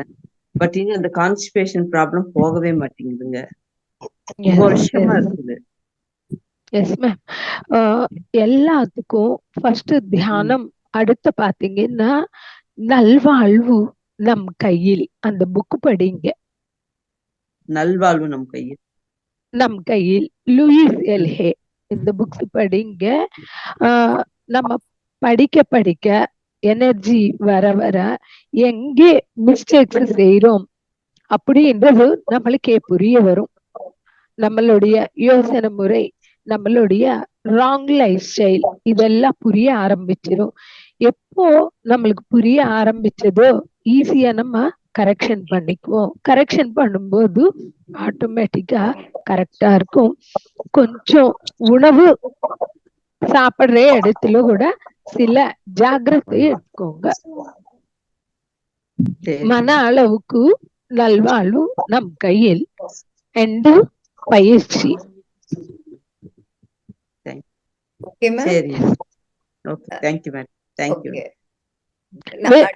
பட் இங்க அந்த கான்ஸ்டிபேஷன் ப்ராப்ளம் போகவே மாட்டேங்குதுங்க, ரொம்ப வருஷமா இருக்குது. Yes ma'am. எல்லாத்துக்கும் ஃபர்ஸ்ட் தியானம், அடுத்து பாத்தீங்கன்னா நல்வாழ்வு நம் கையில். அந்த புக் படிங்க. நல்வாழ்வு நம் கையில். நம் கையில் லூயிஸ் எல்ஹே இந்த புக்ஸ் படிங்க. நம்ம படிக்க படிக்க எனர்ஜி வர வர எங்கே மிஸ்டேக்ஸ் செய்யறோம் அப்படின்றது நம்மளுக்கே புரிய வரும். நம்மளுடைய யோசனை முறை, நம்மளுடைய ராங் லைஃப் ஸ்டைல் இதெல்லாம் புரிய ஆரம்பிச்சிடும். எப்போ நம்மளுக்கு புரிய ஆரம்பிச்சதோ ஈஸியா நம்ம கரெக்ஷன் பண்ணிக்குவோம். கரெக்ஷன் பண்ணும்போது ஆட்டோமேட்டிக்கா கரெக்டா இருக்கும். கொஞ்சம் உணவு சாப்பிடுற இடத்துல கூட சில ஜாக்கிரதை எடுத்துக்கோங்க. மன அளவுக்கு நல்வாழ்வு நம் கையில் என்று பயிற்சி. சரி, okay, thank you madam, thank you.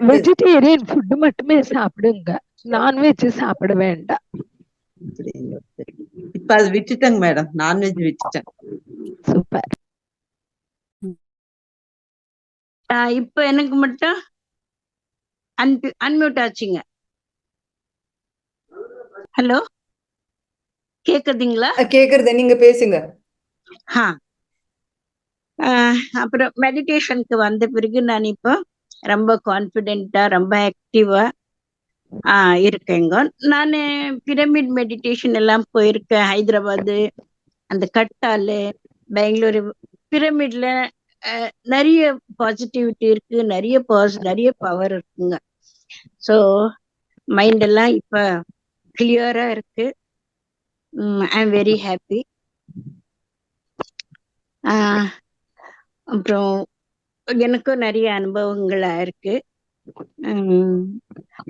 Vegetarian food மட்டுமே சாப்பிடுங்க, நான்வெஜ் சாப்பிட வேண்டாம். இப்ப அது விட்டுட்டேங்க மேடம், நான்வெஜ் விட்டுட்டேன். சூப்பர். இப்ப எனக்கு மட்டும் அன்மியூட் ஆச்சுங்க. ஹலோ, கேக்குதுங்களா? கேக்குறது, நீங்க பேசுங்க. அப்புறம் மெடிடேஷனுக்கு வந்த பிறகு நான் இப்போ ரொம்ப கான்பிடென்ட்டா, ரொம்ப ஆக்டிவா இருக்கேங்க. நான் பிரமிட் மெடிடேஷன் எல்லாம் போயிருக்கேன். ஹைதராபாத், அந்த கட்டாலு, பெங்களூரு. பிரமிட்ல நிறைய பாசிட்டிவிட்டி இருக்கு, நிறைய பவர் இருக்குங்க. ஸோ மைண்ட் எல்லாம் இப்ப கிளியரா இருக்கு. I am very happy. அப்புறம் எனக்கும் நிறைய அனுபவங்களா இருக்கு.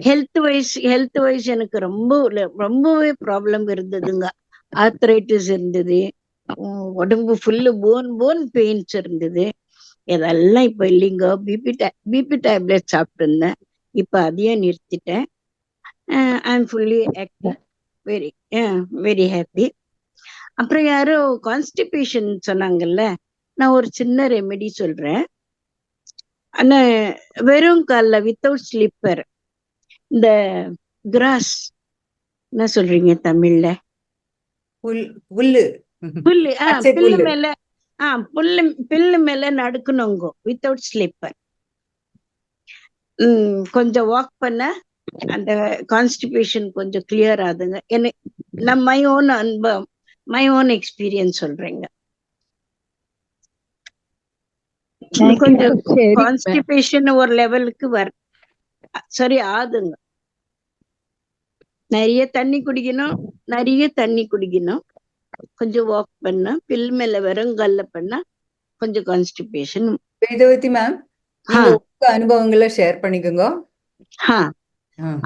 ஹெல்த் வைஸ் எனக்கு ரொம்பவே ப்ராப்ளம் இருந்ததுங்க. ஆர்த்ரைட்டிஸ் இருந்தது, உடம்பு ஃபுல்லு போன் பெயின்ஸ் இருந்தது. இதெல்லாம் இப்ப இல்லைங்க. பிபி டேப்லெட் சாப்பிட்டு இருந்தேன், இப்ப அதையும் நிறுத்திட்டேன். I am fully active, very happy. அப்புறம் யாரோ கான்ஸ்டிபேஷன் சொன்னாங்கல்ல, நான் ஒரு சின்ன ரெமெடி சொல்றேன். ஆனா வெறும் கால்ல வித்தவுட் ஸ்லிப்பர், இந்த கிராஸ் என்ன சொல்றீங்க தமிழ்ல? புல்லு புல்லு மேல புல்லு மேல நடக்கணுங்க வித்தவுட் ஸ்லிப்பர். கொஞ்சம் வாக் பண்ண அந்த கான்ஸ்டிபேஷன் கொஞ்சம் கிளியர் ஆகுதுங்க. நான் மை ஓன் அனுபவம், மை ஓன் எக்ஸ்பீரியன்ஸ் சொல்றேங்க. கொஞ்சம் கான்ஸ்டிபேஷன் ஒரு லெவலுக்கு சரி ஆகுதுங்க. நிறைய தண்ணி குடிக்கணும், கொஞ்சம் வாக் பண்ணா, பில் மேல வெறுங்கல்ல பண்ணா கொஞ்சம் கான்ஸ்டிபேஷன். வேதவதி மேம், அனுபவங்களை ஷேர் பண்ணிக்கோங்க.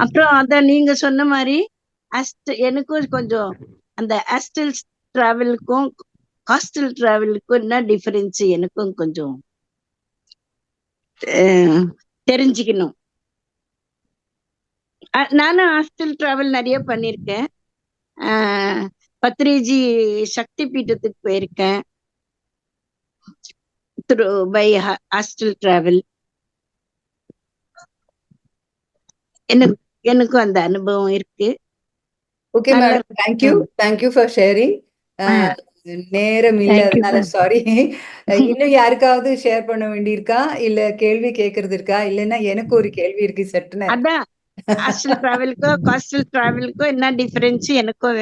அப்புறம் அத நீங்க சொன்ன மாதிரி எனக்கும் கொஞ்சம் அந்த ஆஸ்டல் டிராவலுக்கும் காஸ்டல் டிராவலுக்கும் என்ன டிஃபரன்ஸ் எனக்கும் கொஞ்சம் தெரிஞ்சுக்கணும். நானும் ஹாஸ்டல் டிராவல் நிறைய பண்ணிருக்கேன். பத்ரிஜி சக்தி பீட்டத்துக்கு போயிருக்கேன் பை ஹாஸ்டல் டிராவல். எனக்கும் அந்த அனுபவம் இருக்கு. Okay madam, thank you for sharing. நேரம் இல்ல, சாரி. இன்னும் யாருக்காவது ஷேர் பண்ண வேண்டியிருக்கா, இல்ல கேள்வி கேக்குறது இருக்கா? இல்லன்னா எனக்கு ஒரு கேள்வி இருக்கு சட்டுன்னு. அதான் ஹாஸ்டல் டிராவலுக்கோ காஸ்டல் டிராவலுக்கோ என்ன டிஃபரன்ஸ் எனக்கும்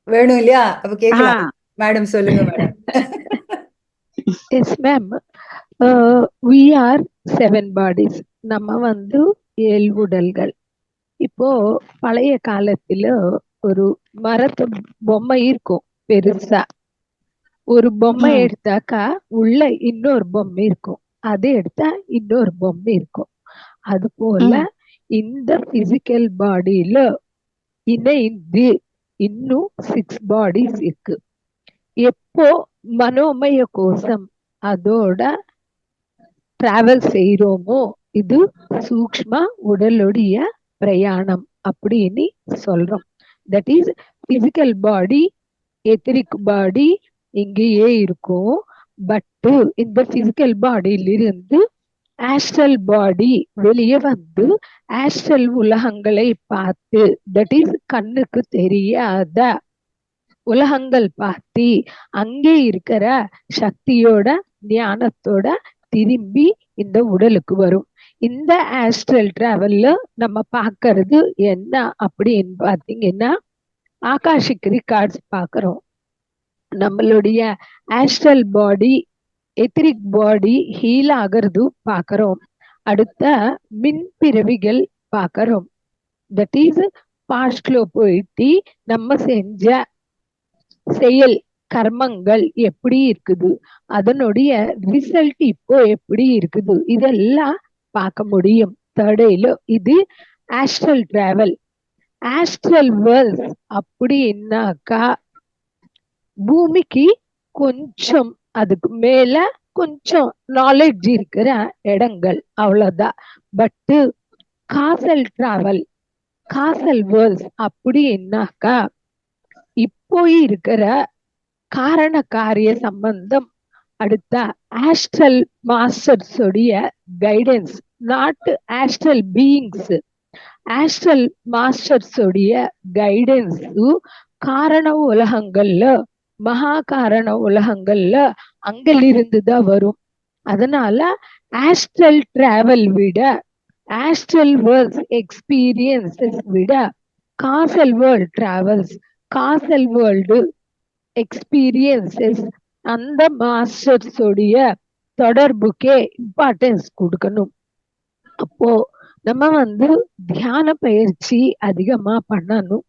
வேணும் இல்லையா? அப்ப கேக்கலாம். மேடம் சொல்லுங்க madam. Yes ma'am. we are 7 bodies. நம்ம 7 உடல்கள். இப்போ பழைய காலத்துல ஒரு மரத்து பொம்மை இருக்கும் பெருசா. ஒரு பொம்மை எடுத்தாக்கா உள்ள இன்னொரு பொம்மை இருக்கும், அது எடுத்தா இன்னொரு பொம்மை இருக்கும். அது போல இந்த பிசிக்கல் பாடியில இணைந்து இன்னும் 6 பாடிஸ் இருக்கு. எப்போ மனோமய கோஷம் அதோட டிராவல் செய்யறோமோ இது சூக்ஷ்ம உடலுடைய பிரயாணம் அப்படின்னு சொல்றோம். That is physical body, etheric body, இங்கேயே இருக்கும். பட் இந்த பிசிக்கல் பாடியிலிருந்து ஆஸ்ட்ரல் பாடி வெளியே வந்து ஆஸ்ட்ரல் உலகங்களை பார்த்து, தட் இஸ் கண்ணுக்கு தெரியாத உலகங்கள் பார்த்து அங்கே இருக்கிற சக்தியோட ஞானத்தோட திரும்பி இந்த உடலுக்கு வரும். இந்த ஆஸ்ட்ரல் டிராவல்ல நம்ம பார்க்கறது என்ன அப்படின்னு பார்த்தீங்கன்னா, ஆகாஷிக் ரெக்கார்ட்ஸ் பார்க்கிறோம். நம்மளுடைய ஆஸ்ட்ரல் பாடி எத்திரிக் பாடி ஹீல் ஆகிறது பார்க்கிறோம். அடுத்த மின் பிறவிகள் பார்க்கிறோம். தட் இஸ் பாஸ்ட்ல போயிட்டு நம்ம செஞ்ச செயல் கர்மங்கள் எப்படி இருக்குது, அதனுடைய ரிசல்ட் இப்போ எப்படி இருக்குது, இதெல்லாம் பார்க்க முடியும். தேர்டேல இது ஆஸ்ட்ரல் டிராவல். ஆஸ்ட்ரல் வேர்ல்ட் அப்படின்னாக்கா பூமிக்கு கொஞ்சம் அதுக்கு மேல கொஞ்சம் நாலேஜ் இருக்கிற இடங்கள், அவ்வளவுதான். பட்டு காசல் டிராவல், காசல் வேர்ல்ட் அப்படின்னாக்கா இப்போ இருக்கிற காரண காரிய சம்பந்தம், அடுத்த ஆஸ்ட்ரல் மாஸ்டர்ஸ் உடைய guidance, not astral beings, astral masters உடைய கைடன்ஸ் காரண உலகங்கள்ல, மகா காரண உலகங்கள்ல அங்கிலிருந்து தான் வரும். அதனால ஆஸ்ட்ரல் டிராவல் விட, ஆஸ்ட்ரல் வேர்ல்ட் எக்ஸ்பீரியன்சஸ் விட castle world travels, castle world experiences அந்த மாஸ்டர்ஸ் உடைய தொடர்புக்கே இம்பார்ட்டன்ஸ் கொடுக்கணும். அப்போ நம்ம வந்து தியான பயிற்சி அதிகமா பண்ணணும்,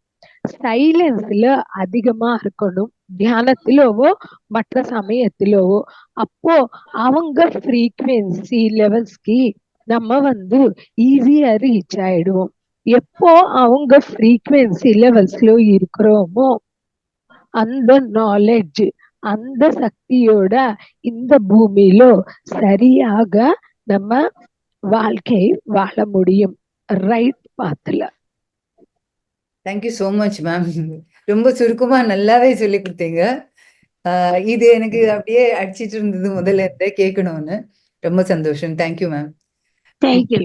சைலன்ஸ்ல அதிகமா இருக்கணும், தியானத்திலோவோ மற்ற சமயத்திலோவோ. அப்போ அவங்க ஃப்ரீக்வன்சி லெவல்ஸ்க்கு நம்ம வந்து ஈஸியா ரீச் ஆயிடுவோம். எப்போ அவங்க ஃப்ரீக்வன்சி லெவல்ஸ்ல இருக்கிறோமோ அந்த நாலேஜ், அந்த சக்தியோட இந்த பூமியில சரியாக நம்ம வாழ்க்கை வாழ முடியும், ரைட் பாத்துல. Thank you so much ma'am. ரொம்ப சுருக்கமா நல்லாவே சொல்லி கொடுத்தீங்க. இது எனக்கு அப்படியே அடிச்சிட்டு இருந்தது முதல்ல இருந்தே கேட்கணும்னு. ரொம்ப சந்தோஷம். Thank you ma'am. Thank you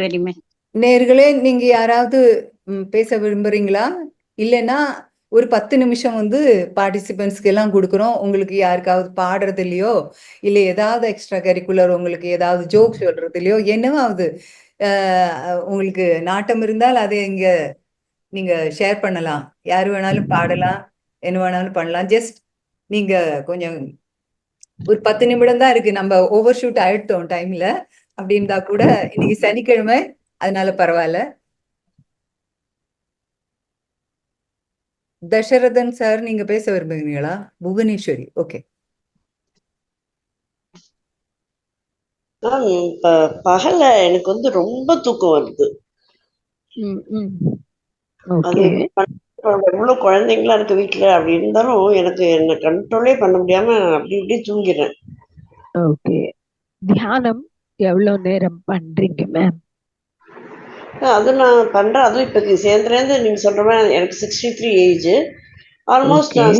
very much. நேர்களே, நீங்க யாராவது பேச விரும்புறீங்களா? இல்லைன்னா ஒரு 10 நிமிஷம் வந்து பார்ட்டிசிபென்ட்ஸ்க்கு எல்லாம் கொடுக்குறோம். உங்களுக்கு யாருக்காவது பாடுறதுலையோ இல்லை ஏதாவது எக்ஸ்ட்ரா கரிக்குலர், உங்களுக்கு ஏதாவது ஜோக் சொல்றதுலையோ என்னவாவது உங்களுக்கு நாட்டம் இருந்தால் அதை இங்க நீங்க ஷேர் பண்ணலாம். யாரு வேணாலும் பாடலாம், என்ன வேணாலும் பண்ணலாம். ஜஸ்ட் நீங்க கொஞ்சம் ஒரு 10 நிமிடம் தான் இருக்கு, நம்ம ஓவர் ஷூட் ஆயிட்டோம் டைம்ல. அப்படி இருந்தா கூட இன்னைக்கு சனிக்கிழமை, அதனால பரவாயில்ல. தசரதன் சார், நீங்க பேச விரும்புகிறீங்களா? புவனேஸ்வரி, ஓகே. பகல்ல எனக்கு வந்து ரொம்ப தூக்கம் வருது. அது எவ்வளவு குழந்தைங்களா இருக்கு வீட்டுல, அப்படி இருந்தாலும் எனக்கு என்ன கண்ட்ரோலே பண்ண முடியாம அப்படி இப்படி தூங்கிடுறேன். ஓகே. தியானம் எவ்வளவு நேரம் பண்றீங்க மேம்? அது நான் பண்றேன். அதுவும் இப்ப சேர்ந்துலேருந்து நீங்க சொல்ற மாதிரி எனக்கு 63 ஏஜ். ஆல்மோஸ்ட் நான்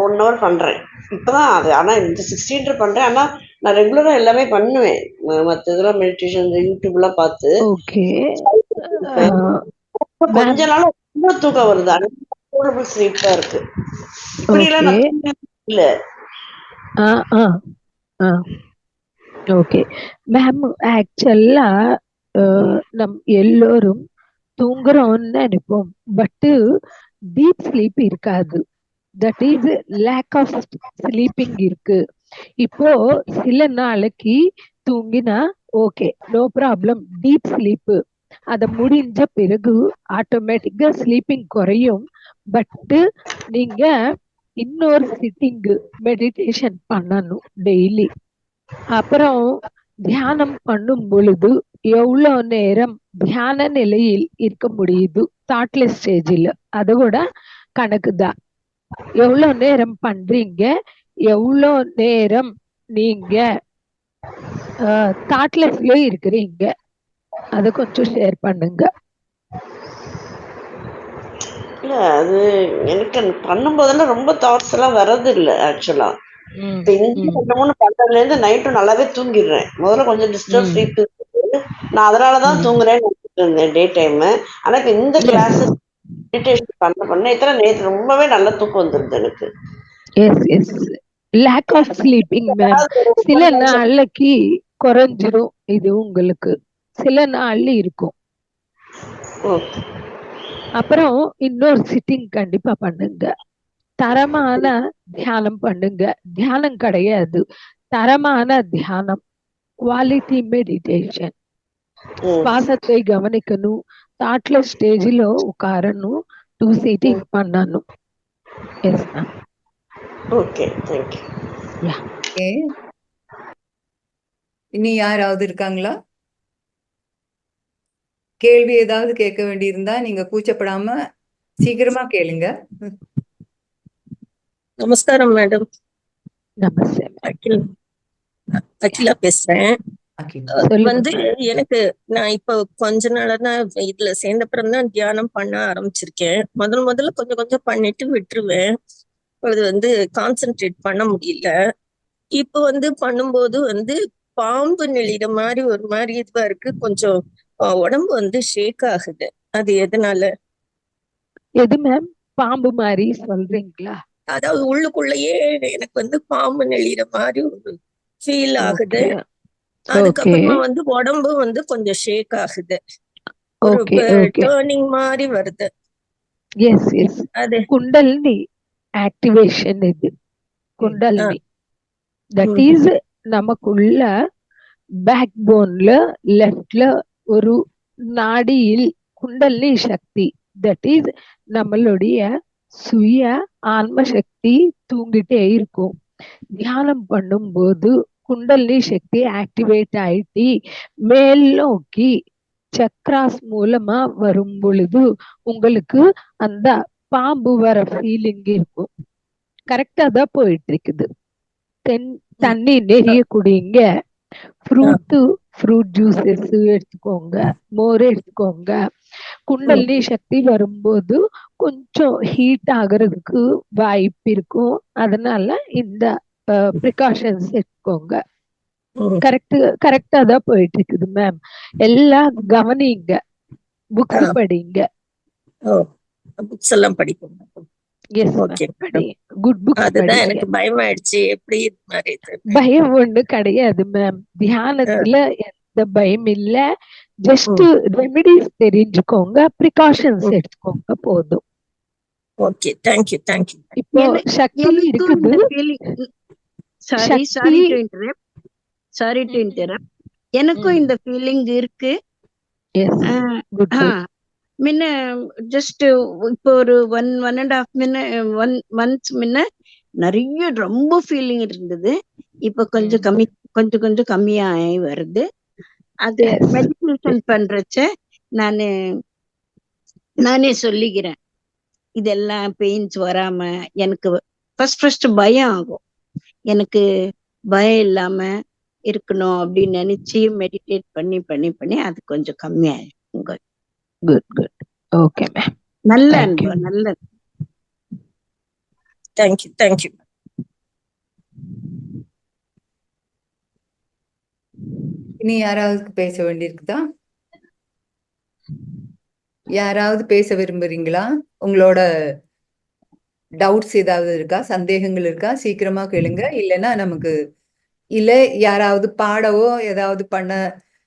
1 hour பண்றேன் இப்பதான். அது ஆனா இந்த 16 பண்றேன். ஆனா நான் ரெகுலரா எல்லாமே பண்ணுவேன். மற்ற இதெல்லாம் மெடிடேஷன் யூடியூப் எல்லாம் பார்த்து. ஓகே. கொஞ்ச நாள் ரொம்ப தூக்கம் வருது, அன்கண்ட்ரோலபிள் ஸ்லீப்பா இருக்கு. இப்படி எல்லாம் இல்ல. ஓகே மேம், ஆக்சுவலா நம் எல்லோரும் தூங்குறோம்னு நினைப்போம், பட் டீப் ஸ்லீப் இருக்காது. That is lack of sleeping இருக்கு. இப்போ சில நாளைக்கு தூங்கினா okay, no problem, deep sleep. அத முடிஞ்ச பிறகு ஆட்டோமேட்டிக்கா ஸ்லீப்பிங் குறையும். பட் நீங்க இன்னொரு சிட்டிங் மெடிடேஷன் பண்ணணும் டெய்லி. அப்புறம் தியானம் பண்ணும் பொழுது எவ்வளவு நேரம் தியான நிலையில் இருக்க முடியுது தாட்லெஸ் ஸ்டேஜில், அதோட கணக்குதான். எவ்வளவு நேரம் பண்றீங்க, எவ்வளவு நேரம் நீங்க தாட்லெஸ்ல இருக்கிறீங்க, அதை கொஞ்சம் ஷேர் பண்ணுங்க. இல்ல அது எனக்கு பண்ணும்போதெல்லாம் ரொம்ப தாட்ஸ் எல்லாம் வர்றது இல்ல ஆக்சுவலா. ம் இப்ப இந்த ம் 2, 3 பண்றதுல இருந்து நைட்டும் நல்லாவே தூங்கிடுறேன். முதல்ல கொஞ்சம் டிஸ்டர்ப் ம் ஸ்லீப் இருக்குது. நான் அதனாலதான் ம் தூங்குறேன்னு நினைச்சிட்டு இருந்தேன் டே டைம். ஆனா இப்ப இந்த எஸ் கிளாஸஸ் மெடிடேஷன் பண்ண நேத்து ரொம்பவே நல்ல தூக்கம் வந்துருது எனக்கு. Yes yes lack of sleeping ma'am. அதாவது ஒரு சில 1 நிமிஷம் நாளைக்கு குறைஞ்சிரும் இது உங்களுக்கு, சில நாள்ல இருக்கும். ஓகே. அப்புறம் இன்னொரு சிட்டிங் கண்டிப்பா பண்ணுங்க. தரமான தியானம் பண்ணுங்க. தியானம் கிடையாது, தரமான தியானம், குவாலிட்டி மெடிடேஷன். ம் சுவாசத்தை கவனிக்கணும், தாட்ல ஸ்டேஜில் உட்காரணும், 2 சீட்டிங் பண்ணணும். Yes ma'am. Okay thank you. Yeah okay, இனி யாராவது இருக்காங்களா? கேள்வி ஏதாவது கேட்க வேண்டியிருந்தா நீங்க கூச்சப்படாம சீக்கிரமா கேளுங்க. நமஸ்காரம் மேடம். நமஸ்தே மேம். அகிலா பேசுறேன். சொல்லுங்க வந்து மேம். எனக்கு நான் இப்ப கொஞ்ச நாளா தான் இதுல சேர்ந்தப்புறம் தான் தியானம் பண்ண ஆரம்பிச்சிருக்கேன். முதல்ல கொஞ்சம் கொஞ்சம் பண்ணிட்டு விட்டுருவேன். அது வந்து கான்சென்ட்ரேட் பண்ண முடியல. இப்ப வந்து பண்ணும்போது வந்து பாம்பு நெளிகிற மாதிரி ஒரு மாதிரி இதுவா இருக்கு. கொஞ்சம் உடம்பு வந்து ஷேக் ஆகுது. அது எதனால? எது மேம் பாம்பு மாதிரி சொல்றீங்களா? அதாவது உள்ளுக்குள்ளேயே எனக்கு வந்து பாம்பு நெளிகிற மாதிரி ஒரு ஃபீல் ஆகுது. ஓகே ஓகே அதுக்கப்புறமா வந்து உடம்பு வந்து கொஞ்சம் ஷேக் ஆகுது. ஒரு ஓகே ஓகே டர்னிங் மாதிரி வருது. எஸ் எஸ் அது குண்டலினி ஆக்டிவேஷன். இது குண்டலினி தட் இஸ் நமக்குள்ள பேக் போன்ல லெஃப்ட்ல ஒரு நாடியில் குண்டலினி சக்தி, தட் இஸ் நம்மளுடைய சுய ஆன்ம சக்தி தூங்கிட்டே இருக்கும். தியானம் பண்ணும்போது குண்டலினி சக்தி ஆக்டிவேட் ஆயிட்டு மேல் நோக்கி சக்ராஸ் மூலமா வரும் பொழுது உங்களுக்கு அந்த பாம்பு வர ஃபீலிங் இருக்கும். கரெக்டா தான் போயிட்டு இருக்குது. தண்ணி நிறைய குடிங்க, ஃப்ரூட் ஜூஸஸ் எடுத்துக்கோங்க, மோர் எடுத்துக்கோங்க. குண்டலினி சக்தி வரும்போது கொஞ்சம் ஹீட் ஆகுறதுக்கு வாய்ப்பு இருக்கும். அதனால இந்த ப்ரிகாஷன்ஸ் எடுத்துக்கோங்க. கரெக்டா தான் போயிட்டு இருக்குது மேம். எல்லாம் கவனிங்க, புக்ஸ் படிங்க. புக்ஸ் எல்லாம் படிப்போம். எஸ் மேம், குட் புக்ஸ் அதுதான் படிங்க. எனக்கு பயமாயிடுச்சு. எப்படி பயம் ஒண்ணு கிடையாது மேம். தியானத்துல எந்த பயம் இல்ல. ஜஸ்ட் ரெமிடிஸ் தெரிஞ்சுக்கோங்க, ப்ரிகாஷன்ஸ் எடுத்துக்கோங்க, போதும். Okay, thank you thank you. இப்போ சக்தி இருக்குது. Sorry to interrupt. எனக்கும் இந்த ஃபீலிங் இருக்கு. முன்ன ஜஸ்ட் இப்போ ஒரு 1.5 months முன்ன நிறைய ரொம்ப ஃபீலிங் இருந்தது. இப்ப கொஞ்சம் கொஞ்சம் கம்மியாகி வருது. அது மெடிடேஷன் பண்றச்ச நானே சொல்லிக்கிறேன், இதெல்லாம் பெயின்ஸ் வராம எனக்கு ஃபர்ஸ்ட் பயம் ஆகும். எனக்கு பயம் இல்லாம இருக்கணும் அப்படின்னு நினைச்சு மெடிடேட் பண்ணி பண்ணி பண்ணி அது கொஞ்சம் கம்மியாயிடும். Good good. ஓகே மேம், நல்ல அனுபவம், நல்ல. Thank you thank you. இனி யாராவது பேச வேண்டியிருக்குதா? யாராவது பேச விரும்புறீங்களா? உங்களோட டவுட்ஸ் ஏதாவது இருக்கா, சந்தேகங்கள் இருக்கா? சீக்கிரமா கேளுங்க. இல்லைன்னா நமக்கு இல்ல யாராவது பாடவோ ஏதாவது பண்ண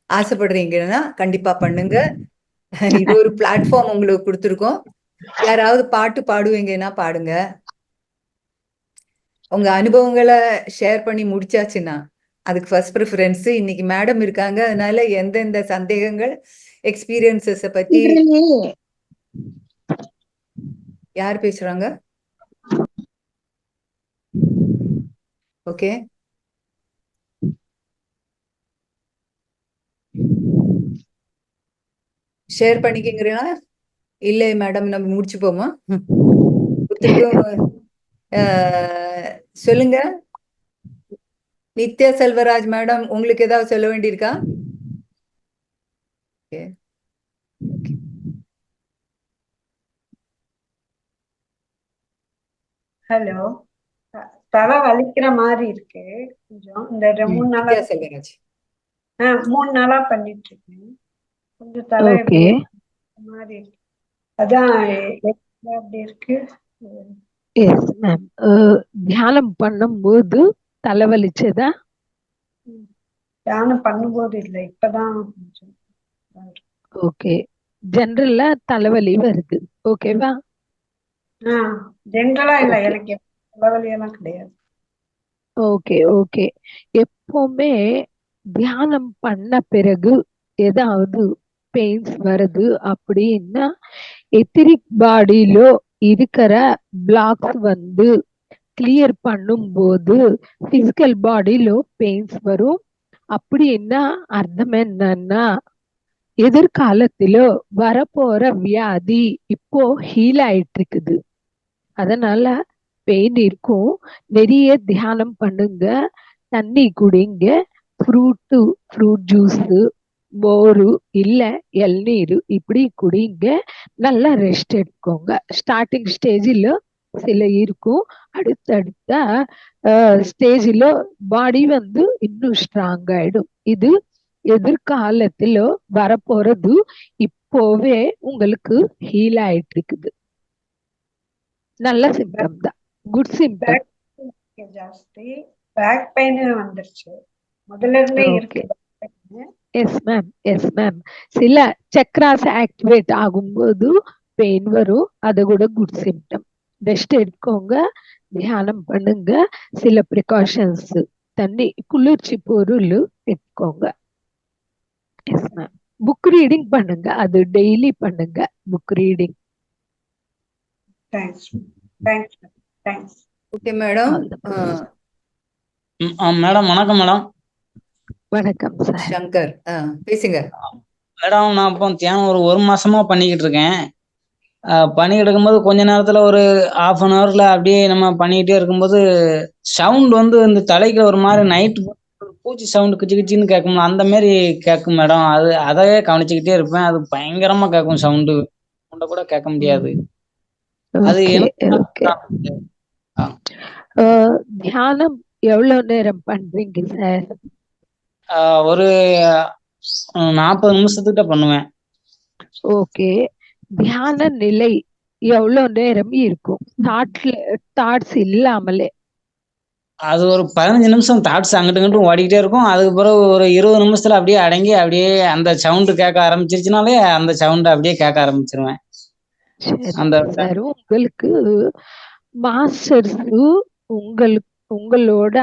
ஆசைப்படுறீங்கன்னா கண்டிப்பா பண்ணுங்க. இது ஒரு பிளாட்ஃபார்ம் உங்களுக்கு கொடுத்துருக்கோம். யாராவது பாட்டு பாடுவீங்கன்னா பாடுங்க. உங்க அனுபவங்களை ஷேர் பண்ணி முடிச்சாச்சுன்னா அதுக்கு ஃபர்ஸ்ட் ப்ரிஃபரன்ஸ். இன்னைக்கு மேடம் இருக்காங்க, அதனால எந்தெந்த சந்தேகங்கள் எக்ஸ்பீரியன்சஸ் பத்தி. யார் பேசுறாங்க? ஓகே, ஷேர் பண்ணிக்கிங்களா? இல்லை மேடம், நம்ம முடிச்சுப்போமா? சொல்லுங்க. நித்யா செல்வராஜ் மேடம், உங்களுக்கு ஏதாவது சொல்ல வேண்டியிருக்கா? ஹலோ. தலை வலிக்கிற மாதிரி இருக்கு கொஞ்சம். இந்த 3 நாளா வித்யா செல்வராஜ். 3 நாளா பண்ணிட்டு இருக்கேன். கொஞ்சம் தலை ஓகே மாதிரி இருக்கு. அதான் அப்படி இருக்கு. Yes ma'am. தியானம் பண்ணும்போது தலைவலிச்சதா? தியானம் பண்ணும்போது இல்லை, இப்பதான் கொஞ்சம். ஓகே. ஜென்ரலா தலைவலி வருது, ஓகேவா? ஜென்ரலா இல்ல, ஓகே எனக்கு தலைவலி எல்லாம் கிடையாது. Okay okay. எப்பவுமே தியானம் பண்ண பிறகு ஏதாவது பெயின்ஸ் வருது அப்படின்னா எத்திரிக் பாடியிலோ இருக்கிற பிளாக்ஸ் வந்து கிளியர் பண்ணும்போது பிசிக்கல் பாடியிலோ பெயின்ஸ் வரும். அப்படின்னா அர்த்தம் என்னன்னா எதிர்காலத்திலோ வரப்போற வியாதி இப்போ ஹீல் ஆயிட்டு இருக்குது. அதனால பெயின் இருக்கும். நிறைய தியானம் பண்ணுங்க, தண்ணி குடிங்க, ஃப்ரூட் ஜூஸ், மோரு இல்ல இளநீர் இப்படி குடிங்க. நல்லா ரெஸ்ட் எடுக்கோங்க. ஸ்டார்டிங் ஸ்டேஜில் சில இருக்கும், அடுத்தடுத்த ஸ்டேஜில் பாடி வந்து இன்னும் ஸ்ட்ராங் ஆயிடும். இது எதிர்காலத்திலோ வரப்போறது இப்போவே உங்களுக்கு ஹீல் ஆயிட்டு இருக்குது. நல்ல சிம்டம் தான், குட் சிம்டம். ஜாஸ்தி பேக் பெயின் வந்துருச்சு, முதல்ல இருந்தே இருக்கு. S ma'am, yes ma'am. சில சக்ராஸ் ஆக்டிவேட் ஆகும்போது பெயின் வரும், அது கூட குட் சிம்டம். ரெஸ்ட் எடுக்கோங்க, தியானம் பண்ணுங்க, சில ப்ரிகாஷன்ஸ், தண்ணி, குளிர்ச்சி பொருள் எடுத்துக்கோங்க. Yes ma'am. புக் ரீடிங் பண்ணுங்க, அது டெய்லி பண்ணுங்க book reading. Okay madam. Madam வணக்கம் மேடம். வணக்கம் சார். சங்கர் பேசுங்க மேடம். நான் இப்போ தியானம் ஒரு மாசமா பண்ணிக்கிட்டு இருக்கேன். பண்ணிக்கிட்டு இருக்கும்போது கொஞ்ச நேரத்துல ஒரு ½ அன் ஹவர்ல அப்படியே நம்ம பண்ணிக்கிட்டே இருக்கும்போது சவுண்ட் வந்து இந்த தலைக்கு ஒரு மாதிரி நைட்டு பூச்சி சவுண்டு கிச்சு கிச்சின்னு கேட்கும், அந்த மாதிரி கேட்கும் மேடம். அதையே கவனிச்சுக்கிட்டே இருப்பேன். அது பயங்கரமா கேட்கும் சவுண்டு, கூட கேட்க முடியாது. அது தியானம் எவ்வளவு நேரம் பண்றீங்க சார்? ஒரு 40 நிமிஷத்துக்கிட்ட பண்ணுவேன். ஓகே. தியான நிலை எவ்வளவு நேரம் இருக்கும்? தாட்ஸ் இல்லாமலே? அது ஒரு 15 நிமிஷம் தாட்ஸ் அங்கிட்டு இங்கிட்டும் ஓடிக்கிட்டே இருக்கும். அதுக்கு பிறகு ஒரு 20 நிமிஷத்துல அப்படியே அடங்கி அப்படியே அந்த சவுண்டு கேட்க ஆரம்பிச்சிருச்சுனாலே அந்த சவுண்ட் அப்படியே கேட்க ஆரம்பிச்சிருவேன். உங்களுக்கு மாஸ்டர்ஸ் உங்களோட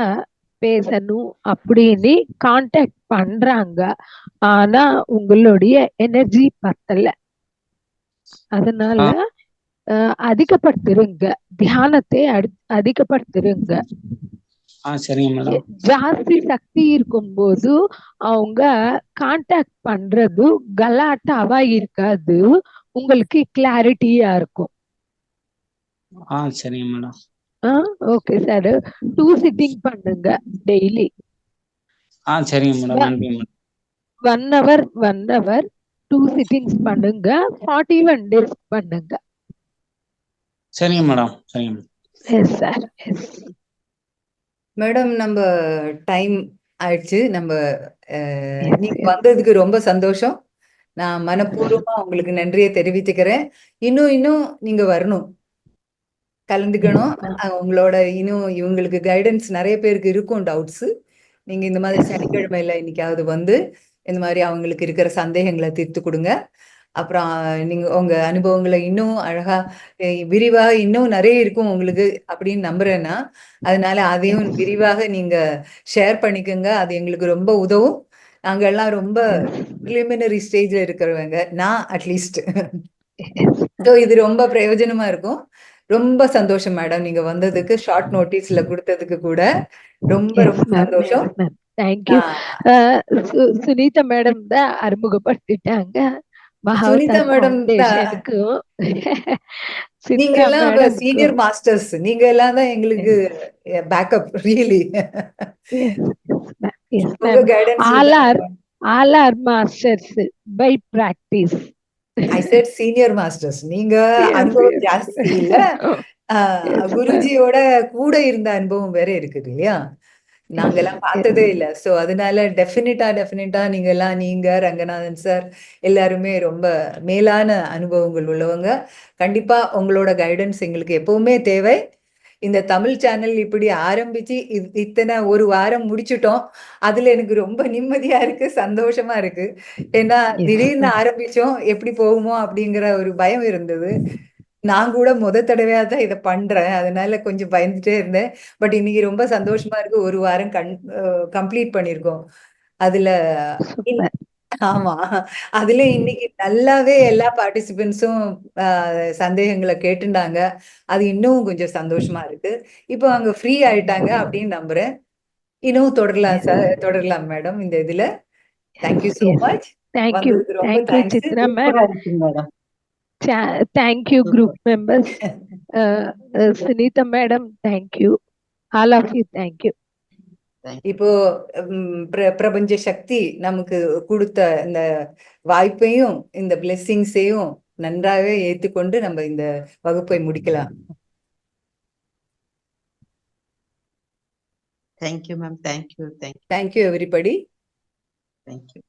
பேசணும் அப்படின்னு கான்டாக்ட் பண்றாங்க, ஆனா உங்களுடைய எனர்ஜி பத்தல. அதனால அதிகப்படுத்துருங்க, தியானத்தை அதிகப்படுத்துருங்க. ஜாஸ்தி சக்தி இருக்கும் போது அவங்க கான்டாக்ட் பண்றது கலாட்டாவா இருக்காது, உங்களுக்கு கிளாரிட்டியா இருக்கும். சரிங்க மேடம். Okay sir. 2 சிட்டிங் பண்ணுங்க டெய்லி. சரிங்க மேடம். நன்றி மேடம். 1 hour 2 சிட்டிங்ஸ் பண்ணுங்க, 41 days பண்ணுங்க. சரிங்க மேடம். சரிங்க எஸ் சார். மேடம், நம்ம டைம் ஆயிடுச்சு. நம்ம நீங்க வந்ததுக்கு ரொம்ப சந்தோஷம். நான் மனப்பூர்வமா உங்களுக்கு நன்றியை தெரிவித்துக்கிறேன். இன்னும் நீங்க வரணும், கலந்துக்கணும். உங்களோட இன்னும் இவங்களுக்கு கைடன்ஸ் நிறைய பேருக்கு இருக்கும் டவுட்ஸ். நீங்க இந்த மாதிரி சனிக்கிழமையில இன்னைக்காவது வந்து இந்த மாதிரி அவங்களுக்கு இருக்கிற சந்தேகங்களை தீர்த்து கொடுங்க. அப்புறம் நீங்க உங்க அனுபவங்களை இன்னும் அழகா விரிவாக இன்னும் நிறைய இருக்கும் உங்களுக்கு அப்படின்னு நம்புறேன்னா, அதனால அதையும் விரிவாக நீங்க ஷேர் பண்ணிக்கோங்க. அது எங்களுக்கு ரொம்ப உதவும். நாங்க எல்லாம் ரொம்ப ப்ரிலிமினரி ஸ்டேஜ்ல இருக்கிறவங்க, நான் அட்லீஸ்ட். ஸோ இது ரொம்ப பிரயோஜனமா இருக்கும். ரொம்ப சந்தோஷம் மேடம், நீங்க வந்ததுக்கு, ஷார்ட் நோட்டீஸ்ல கொடுத்ததுக்கு கூட ரொம்ப சந்தோஷம். தேங்க்யூ. சுனிதா மேடம் தான் அறிமுகப்படுத்திட்டாங்க. சுனிதா மேடம், நீங்க எல்லாம் சீனியர் மாஸ்டர்ஸ், நீங்க எல்லாம் தான் எங்களுக்கு backup. Really all are masters by practice. I said senior masters. நீங்க அனுபவம் ஜாஸ்தி இல்ல, குருஜியோட கூட இருந்த அனுபவம் வேற இருக்குது இல்லையா, நாங்கெல்லாம் பார்த்ததே இல்லை. ஸோ அதனால டெஃபினட்டா நீங்க ரங்கநாதன் சார் எல்லாருமே ரொம்ப மேலான அனுபவங்கள் உள்ளவங்க. கண்டிப்பா உங்களோட கைடன்ஸ் எங்களுக்கு எப்பவுமே தேவை. இந்த தமிழ் சேனல் இப்படி ஆரம்பிச்சு இத்தனை ஒரு வாரம் முடிச்சுட்டோம். அதுல எனக்கு ரொம்ப நிம்மதியா இருக்கு, சந்தோஷமா இருக்கு. ஏன்னா திடீர்னு ஆரம்பிச்சோம், எப்படி போகுமோ அப்படிங்கிற ஒரு பயம் இருந்தது. நான் கூட தடவையா தான் இதை பண்றேன், அதனால கொஞ்சம் பயந்துட்டே இருந்தேன். பட் இன்னைக்கு ரொம்ப சந்தோஷமா இருக்கு, ஒரு வாரம் கம்ப்ளீட் பண்ணிருக்கோம். அதுல ஆமா, அதுல இன்னைக்கு நல்லாவே எல்லா பார்ட்டிசிபென்ட்ஸும் சந்தேகங்களை கேட்டுட்டாங்க. அது இன்னும் கொஞ்சம் சந்தோஷமா இருக்கு. இப்போ அங்க ஃப்ரீ ஆயிட்டாங்க அப்படின்னு நம்புறேன். இன்னும் தொடரலாம் மேடம் இந்த இதுல. Thank you so much. தேங்க்யூ ரொம்ப thanks. Chitra madam. Thank you group members. Sunita madam, thank you. All of you, thank you. இப்போ பிரபஞ்ச சக்தி நமக்கு கொடுத்த இந்த வாய்ப்பையும் இந்த பிளெஸிங்ஸையும் நன்றாகவே ஏற்றுக்கொண்டு நம்ம இந்த வகுப்பை முடிக்கலாம். Thank you ma'am. Thank you everybody. Thank you.